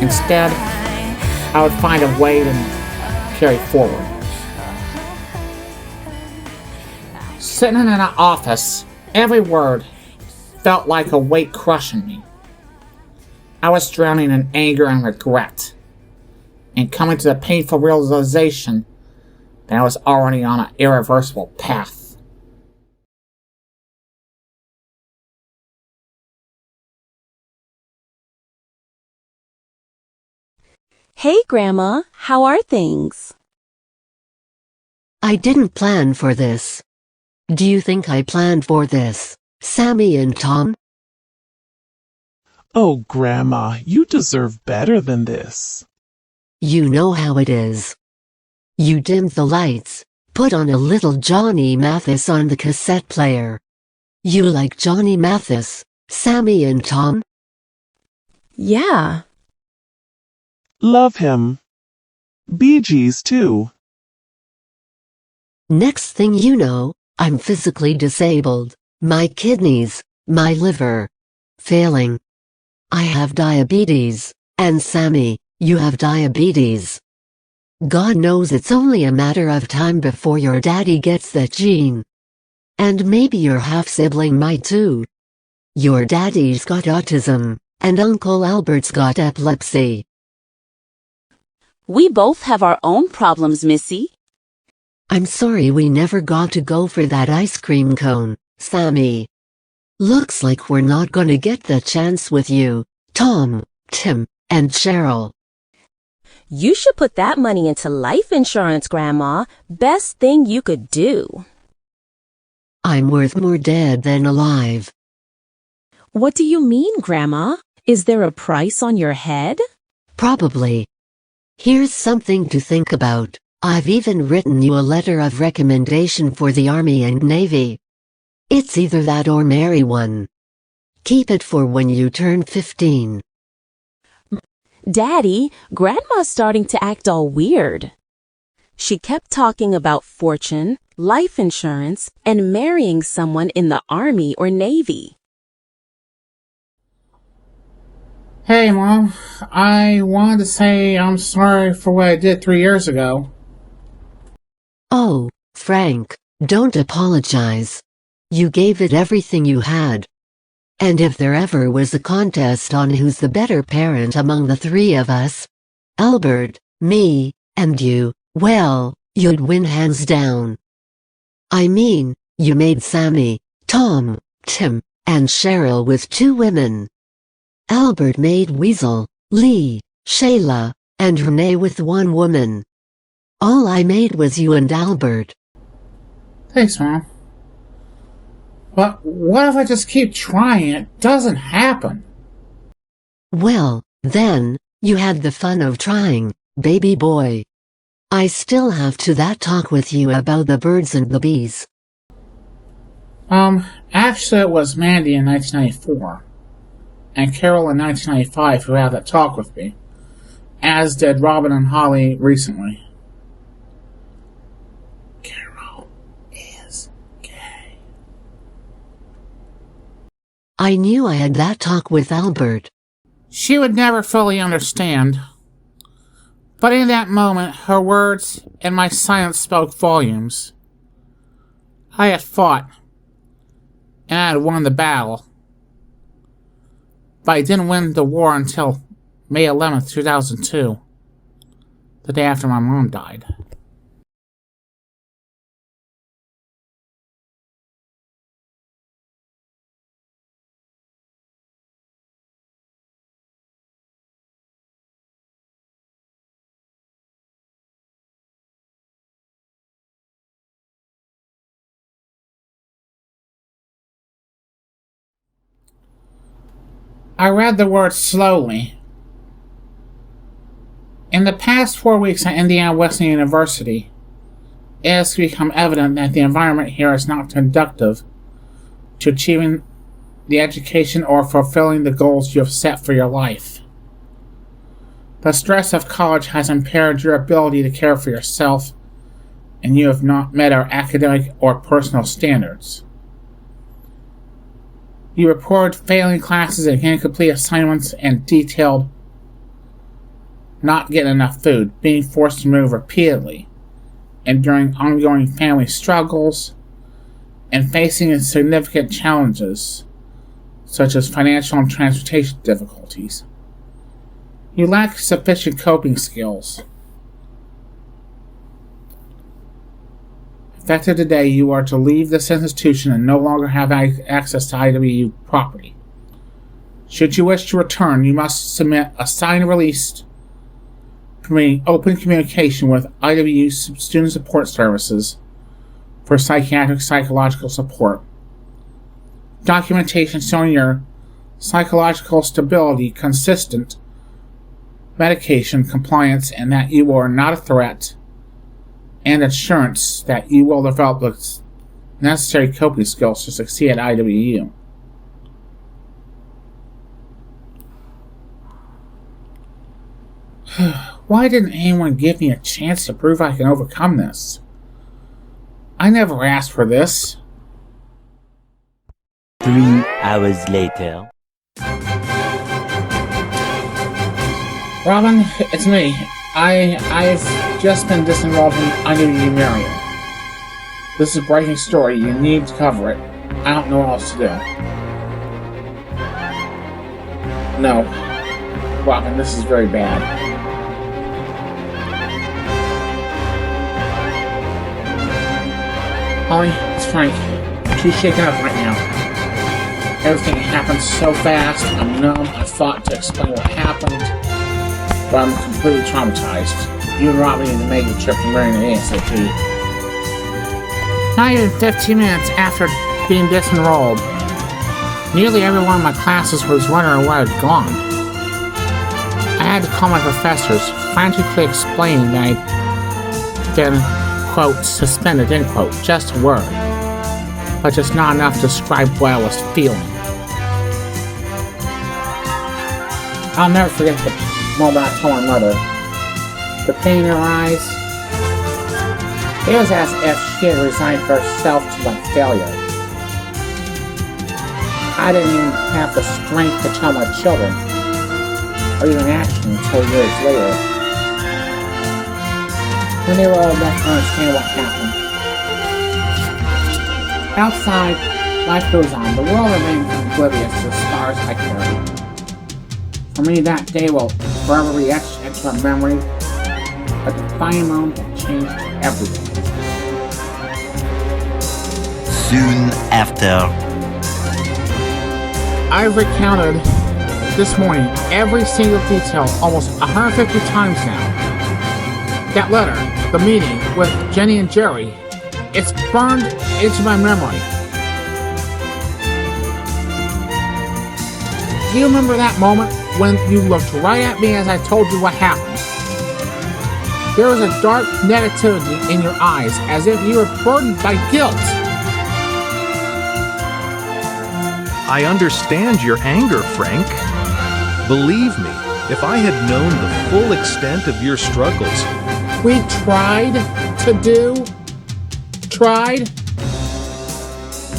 Instead, I would find a way to carry forward. Sitting in an office, every word felt like a weight crushing me. I was drowning in anger and regret, and coming to the painful realization that I was already on an irreversible path. Hey, Grandma, how are things? I didn't plan for this. Do you think I planned for this, Sammy and Tom? Oh, Grandma, you deserve better than this. You know how it is. You dimmed the lights, put on a little Johnny Mathis on the cassette player. You like Johnny Mathis, Sammy and Tom? Yeah. Love him. Bee Gees, too. Next thing you know, I'm physically disabled. My kidneys, my liver, failing. I have diabetes, and Sammy, you have diabetes. God knows it's only a matter of time before your daddy gets that gene. And maybe your half-sibling might too. Your daddy's got autism, and Uncle Albert's got epilepsy. We both have our own problems, Missy. I'm sorry we never got to go for that ice cream cone, Sammy. Looks like we're not gonna get the chance with you, Tom, Tim, and Cheryl. You should put that money into life insurance, Grandma. Best thing you could do. I'm worth more dead than alive. What do you mean, Grandma? Is there a price on your head? Probably. Here's something to think about. I've even written you a letter of recommendation for the Army and Navy. It's either that or marry one. Keep it for when you turn 15. Daddy, Grandma's starting to act all weird. She kept talking about fortune, life insurance, and marrying someone in the Army or Navy. Hey, Mom. I wanted to say I'm sorry for what I did 3 years ago. Oh, Frank, don't apologize. You gave it everything you had. And if there ever was a contest on who's the better parent among the three of us, Albert, me, and you, well, you'd win hands down. I mean, you made Sammy, Tom, Tim, and Cheryl with 2 women. Albert made Weasel, Lee, Shayla, and Renee with 1 woman. All I made was you and Albert. Thanks, Mom. But what if I just keep trying and it doesn't happen? Well, then, you had the fun of trying, baby boy. I still have to that talk with you about the birds and the bees. Actually it was Mandy in 1994, and Carol in 1995 who had that talk with me, as did Robin and Holly recently. Carol is gay. I knew I had that talk with Albert. She would never fully understand, but in that moment her words and my silence spoke volumes. I had fought, and I had won the battle, but I didn't win the war until May 11th, 2002, the day after my mom died. I read the words slowly. In the past 4 weeks at Indiana Wesleyan University, it has become evident that the environment here is not conducive to achieving the education or fulfilling the goals you have set for your life. The stress of college has impaired your ability to care for yourself, and you have not met our academic or personal standards. You report failing classes and incomplete assignments and detailed not getting enough food, being forced to move repeatedly, enduring ongoing family struggles, and facing significant challenges such as financial and transportation difficulties. You lack sufficient coping skills. Effective today, you are to leave this institution and no longer have access to IWU property. Should you wish to return, you must submit a signed release permitting open communication with IWU Student Support Services for psychiatric psychological support. Documentation showing your psychological stability, consistent medication compliance, and that you are not a threat, and assurance that you will develop the necessary coping skills to succeed at IWU. Why didn't anyone give me a chance to prove I can overcome this? I never asked for this. 3 hours later. Robin, it's me. I've just been disenrolled from IWU Marion. This is a breaking story. You need to cover it. I don't know what else to do. No. Robin, this is very bad. Holly, it's Frank. She's shaken up right now. Everything happened so fast. I'm numb. I fought to explain what happened, but I'm completely traumatized. You and Robin need to make the trip to Marion ASAP. Not even 15 minutes after being disenrolled, nearly every one of my classes was wondering where I'd gone. I had to call my professors, frantically explaining that I'd been, quote, suspended, end quote, just a word, but just not enough to describe what I was feeling. I'll never forget the moment I told my mother. The pain in her eyes. It was as if she had resigned herself to my failure. I didn't even have the strength to tell my children, or even action until years later, when they were old enough to understand what happened. Outside, life goes on. The world remains oblivious to the scars I carry. For me, that day will forever be etched into my memory, a defining moment that changed everything. Soon after. I've recounted this morning every single detail almost 150 times now. That letter, the meeting with Jenny and Jerry, it's burned into my memory. Do you remember that moment when you looked right at me as I told you what happened? There was a dark negativity in your eyes, as if you were burdened by guilt. I understand your anger, Frank. Believe me, if I had known the full extent of your struggles... We tried.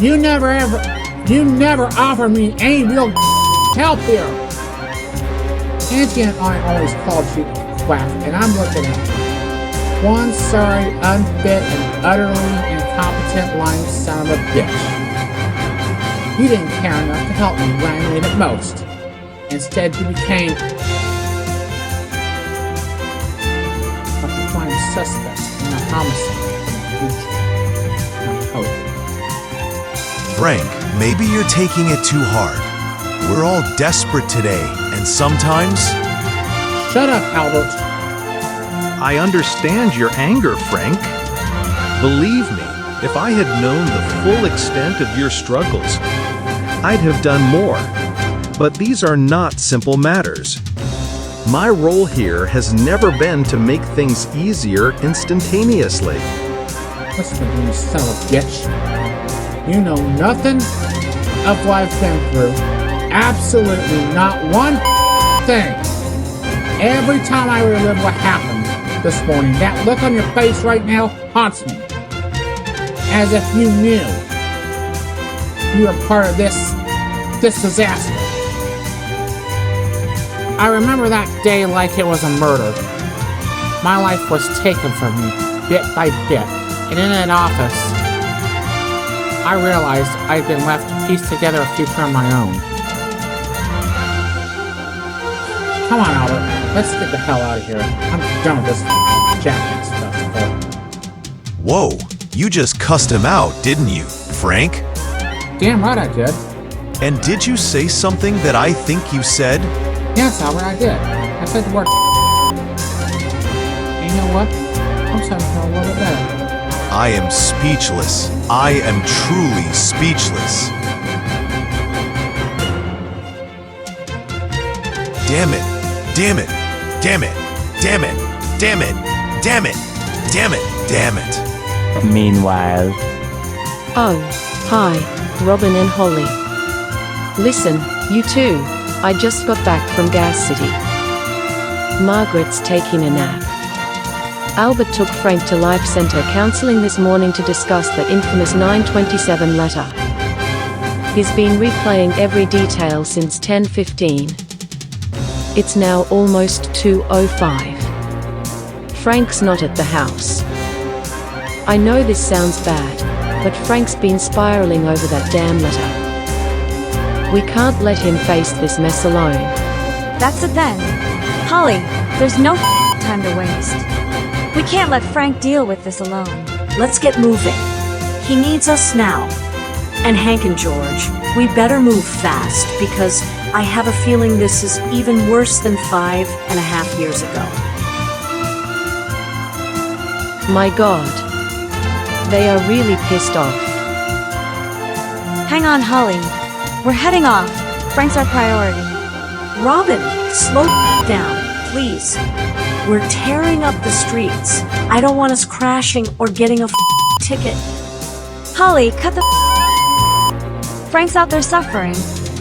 You never offered me any real help here. Auntie and I always called you quack, and I'm looking at you. One sorry, unfit, and utterly incompetent lying son of a bitch. You didn't care enough to help me when I needed it most. Instead, you became a prime suspect in the homicide of the future. Frank, maybe you're taking it too hard. We're all desperate today, and sometimes... Shut up, Albert. I understand your anger, Frank. Believe me, if I had known the full extent of your struggles, I'd have done more. But these are not simple matters. My role here has never been to make things easier instantaneously. Listen to me, you son of a bitch. You know nothing of what I've been through. Absolutely not one thing. Every time I relive what happened this morning, that look on your face right now haunts me. As if you knew you were part of this disaster. I remember that day like it was a murder. My life was taken from me, bit by bit, and in an office, I realized I'd been left to piece together a future of my own. Come on, Albert, let's get the hell out of here. I'm done with this jackass stuff. Whoa, you just cussed him out, didn't you, Frank? Damn right I did. And did you say something that I think you said? Yes, Albert, I did. I said the word. And you know what? I'm starting to feel a little bit better. I am speechless. I am truly speechless. Damn it. Damn it. Damn it. Damn it. Damn it. Damn it. Damn it. Damn it. Meanwhile. Oh, hi, Robin and Holly. Listen, you two. I just got back from Gas City. Margaret's taking a nap. Albert took Frank to Life Center Counseling this morning to discuss the infamous 927 letter. He's been replaying every detail since 10:15. It's now almost 2:05. Frank's not at the house. I know this sounds bad, but Frank's been spiraling over that damn letter. We can't let him face this mess alone. That's it then. Holly, there's no time to waste. We can't let Frank deal with this alone. Let's get moving. He needs us now. And Hank and George, we better move fast because I have a feeling this is even worse than 5.5 years ago. My God. They are really pissed off. Hang on, Holly. We're heading off. Frank's our priority. Robin, slow down, please. We're tearing up the streets. I don't want us crashing or getting a ticket. Holly, cut the Frank's out there suffering.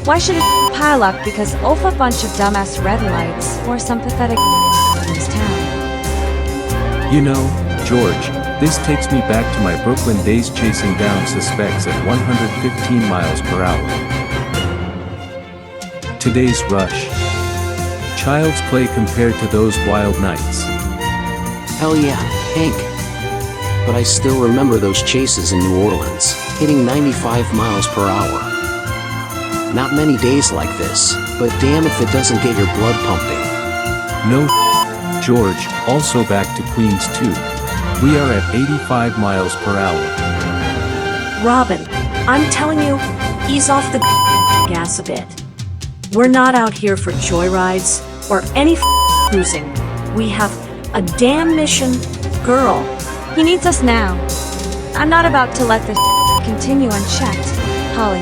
Why should it pile up because of a bunch of dumbass red lights or some pathetic in this town? You know, George, this takes me back to my Brooklyn days chasing down suspects at 115 miles per hour. Today's rush. Child's play compared to those wild nights. Hell yeah, Hank. But I still remember those chases in New Orleans, hitting 95 miles per hour. Not many days like this, but damn if it doesn't get your blood pumping. No, George, also back to Queens too. We are at 85 miles per hour. Robin, I'm telling you, ease off the gas a bit. We're not out here for joyrides or any cruising. We have a damn mission, girl. He needs us now. I'm not about to let this continue unchecked, Holly.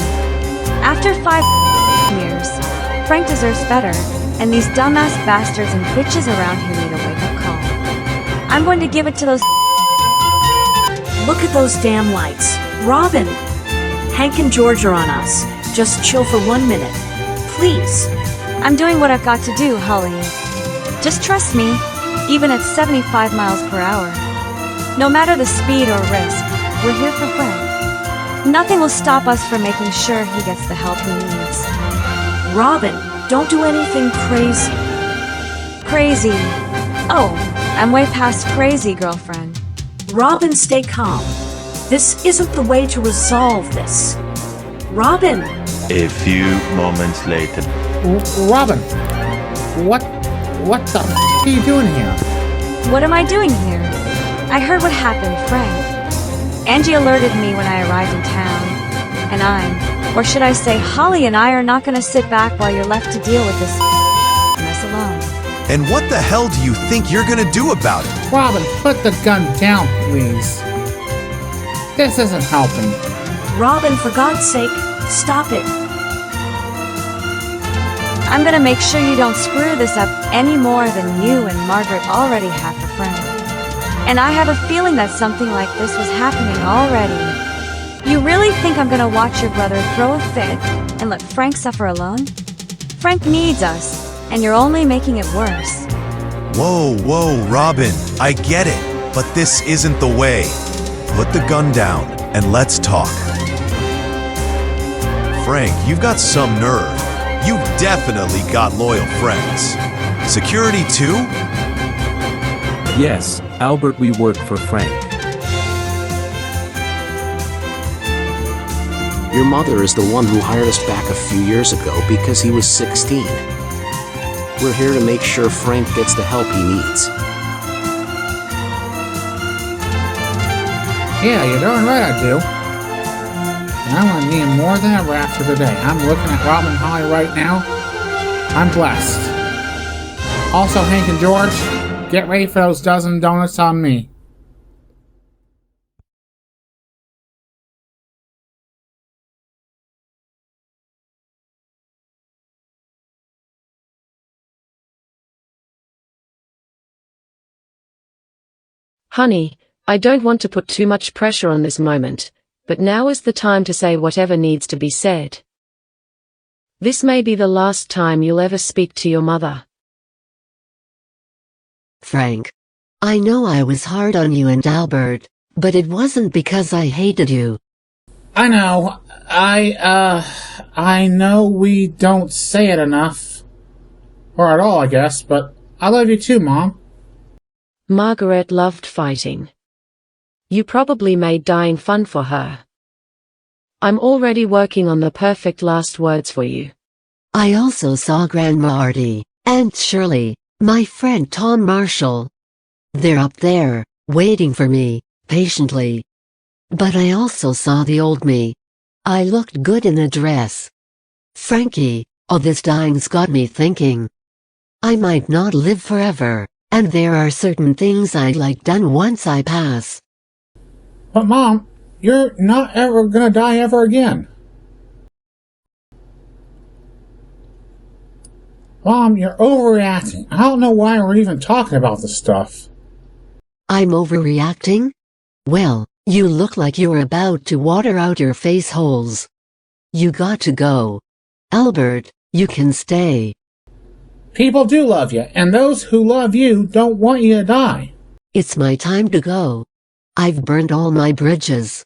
After 5 years, Frank deserves better, and these dumbass bastards and bitches around here need a wake-up call. I'm going to give it to those. Look at those damn lights. Robin! Hank and George are on us. Just chill for 1 minute. Please. I'm doing what I've got to do, Holly. Just trust me, even at 75 miles per hour. No matter the speed or risk, we're here for Frank. Nothing will stop us from making sure he gets the help he needs. Robin, don't do anything crazy. Crazy. Oh, I'm way past crazy, girlfriend. Robin, stay calm. This isn't the way to resolve this. Robin! A few moments later. Robin! What the are you doing here? What am I doing here? I heard what happened, Frank. Angie alerted me when I arrived in town. And or should I say Holly and I are not going to sit back while you're left to deal with this mess alone. And what the hell do you think you're gonna do about it? Robin, put the gun down, please. This isn't helping. Robin, for God's sake, stop it. I'm gonna make sure you don't screw this up any more than you and Margaret already have for Frank. And I have a feeling that something like this was happening already. You really think I'm gonna watch your brother throw a fit and let Frank suffer alone? Frank needs us, and you're only making it worse. Whoa, Robin, I get it, but this isn't the way. Put the gun down and let's talk. Frank, you've got some nerve. You definitely got loyal friends. Security too? Yes, Albert, we work for Frank. Your mother is the one who hired us back a few years ago because he was 16. We're here to make sure Frank gets the help he needs. Yeah, you're darn right I do. And I'm gonna need more than ever after today. I'm looking at Robin and Holly right now. I'm blessed. Also, Hank and George, get ready for those dozen donuts on me. Honey, I don't want to put too much pressure on this moment, but now is the time to say whatever needs to be said. This may be the last time you'll ever speak to your mother. Frank, I know I was hard on you and Albert, but it wasn't because I hated you. I know. I know we don't say it enough. Or at all, I guess, but I love you too, Mom. Margaret loved fighting. You probably made dying fun for her. I'm already working on the perfect last words for you. I also saw Grandma Artie, Aunt Shirley, my friend Tom Marshall. They're up there, waiting for me, patiently. But I also saw the old me. I looked good in a dress. Frankie, all this dying's got me thinking. I might not live forever, and there are certain things I'd like done once I pass. But Mom, you're not ever gonna die ever again. Mom, you're overreacting. I don't know why we're even talking about this stuff. I'm overreacting? Well, you look like you're about to water out your face holes. You got to go. Albert, you can stay. People do love you, and those who love you don't want you to die. It's my time to go. I've burned all my bridges.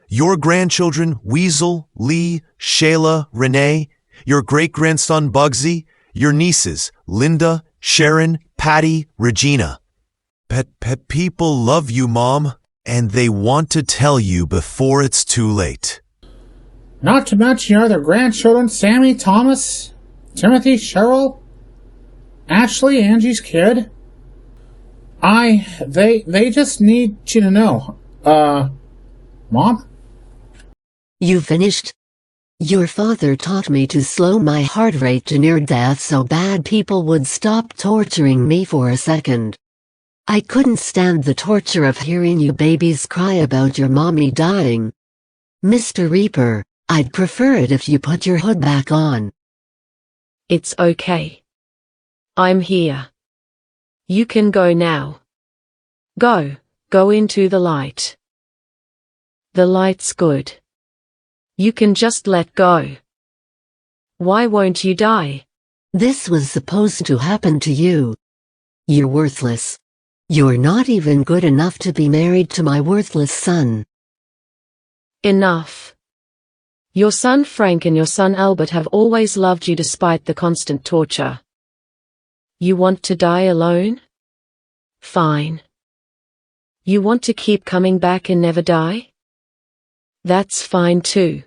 Your grandchildren, Weasel, Lee, Shayla, Renee, your great-grandson, Bugsy, your nieces, Linda, Sharon, Patty, Regina. Pet people love you, Mom, and they want to tell you before it's too late. Not to mention your other grandchildren, Sammy, Thomas, Timothy, Cheryl, Ashley, Angie's kid. They just need you to know. Mom? You finished? Your father taught me to slow my heart rate to near death so bad people would stop torturing me for a second. I couldn't stand the torture of hearing you babies cry about your mommy dying. Mr. Reaper, I'd prefer it if you put your hood back on. It's okay. I'm here. You can go now. Go into the light. The light's good. You can just let go. Why won't you die? This was supposed to happen to you. You're worthless. You're not even good enough to be married to my worthless son. Enough. Your son Frank and your son Albert have always loved you despite the constant torture. You want to die alone? Fine. You want to keep coming back and never die? That's fine too.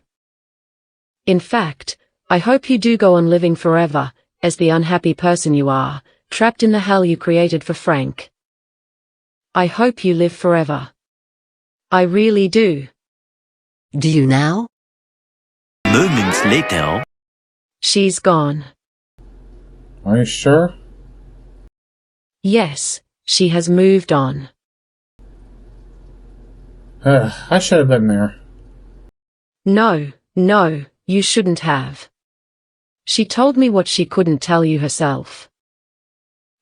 In fact, I hope you do go on living forever, as the unhappy person you are, trapped in the hell you created for Frank. I hope you live forever. I really do. Do you now? Moments later. She's gone. Are you sure? Yes, she has moved on. I should have been there. No, you shouldn't have. She told me what she couldn't tell you herself.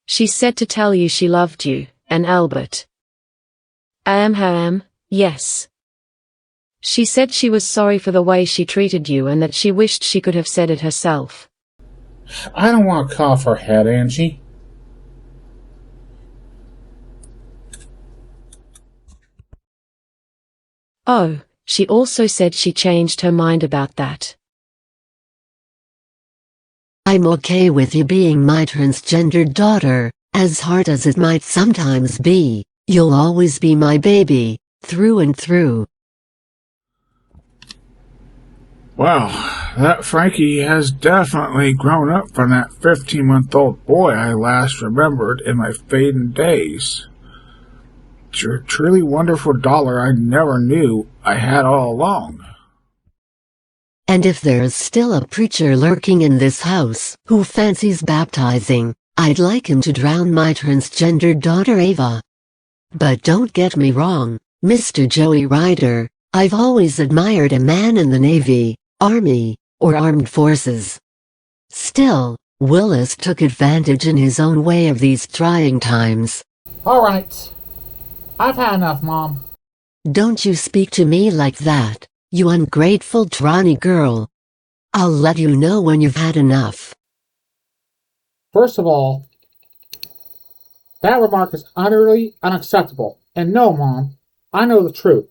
She said to tell you she loved you, and Albert. Yes. She said she was sorry for the way she treated you and that she wished she could have said it herself. I don't want to cough her head, Angie. Oh, she also said she changed her mind about that. I'm okay with you being my transgendered daughter, as hard as it might sometimes be. You'll always be my baby, through and through. Well, that Frankie has definitely grown up from that 15-month-old boy I last remembered in my fading days. It's a truly wonderful dollar I never knew I had all along. And if there's still a preacher lurking in this house who fancies baptizing, I'd like him to drown my transgendered daughter Ava. But don't get me wrong, Mr. Joey Ryder, I've always admired a man in the Navy, Army, or Armed Forces. Still, Willis took advantage in his own way of these trying times. All right. I've had enough, Mom. Don't you speak to me like that, you ungrateful Trani girl. I'll let you know when you've had enough. First of all, that remark is utterly unacceptable. And no, Mom, I know the truth.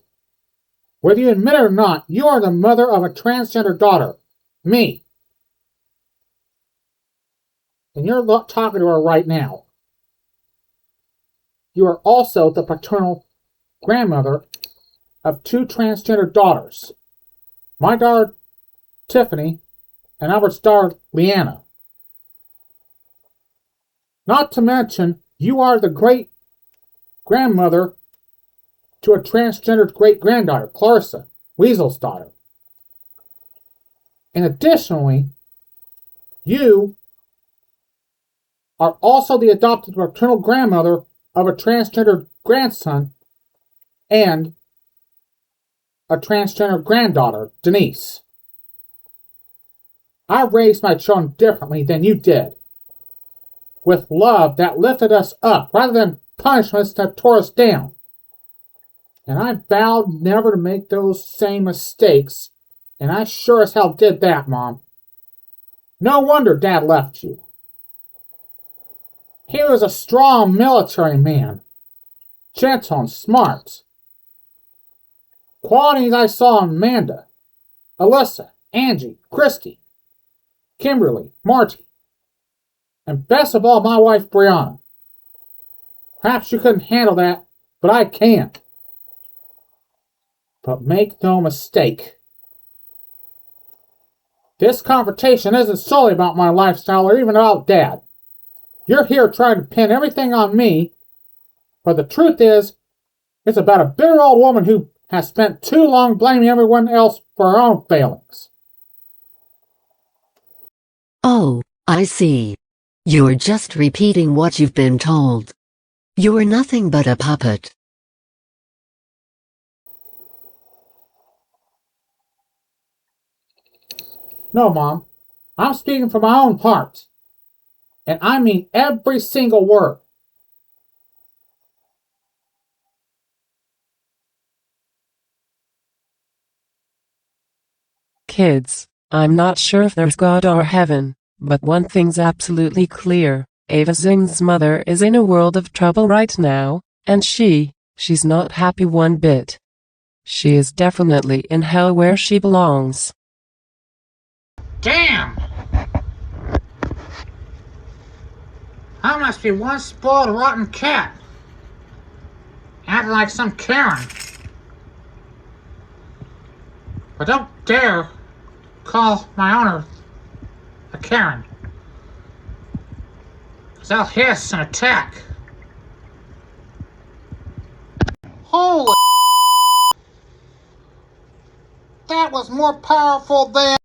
Whether you admit it or not, you are the mother of a transgender daughter. Me. And you're not talking to her right now. You are also the paternal grandmother of two transgender daughters. My daughter, Tiffany, and Albert's daughter, Leanna. Not to mention, you are the great-grandmother to a transgendered great-granddaughter, Clarissa, Weasel's daughter. And additionally, you are also the adopted maternal grandmother of a transgendered grandson and a transgender granddaughter, Denise. I raised my children differently than you did, with love that lifted us up rather than punishments that tore us down. And I vowed never to make those same mistakes, and I sure as hell did that, Mom. No wonder Dad left you. He was a strong military man, gentle and smart. Qualities I saw in Amanda, Alyssa, Angie, Christy, Kimberly, Marty, and best of all, my wife Brianna. Perhaps you couldn't handle that, but I can. But make no mistake, this confrontation isn't solely about my lifestyle or even about Dad. You're here trying to pin everything on me, but the truth is, it's about a bitter old woman who has spent too long blaming everyone else for her own failings. Oh, I see. You're just repeating what you've been told. You're nothing but a puppet. No, Mom. I'm speaking from my own heart. And I mean every single word. Kids, I'm not sure if there's God or heaven, but one thing's absolutely clear. Ava Zing's mother is in a world of trouble right now, and she's not happy one bit. She is definitely in hell where she belongs. Damn! I must be one spoiled rotten cat. Acting like some Karen. But don't dare call my owner a Karen. 'Cause I'll hiss and attack. Holy, that was more powerful than...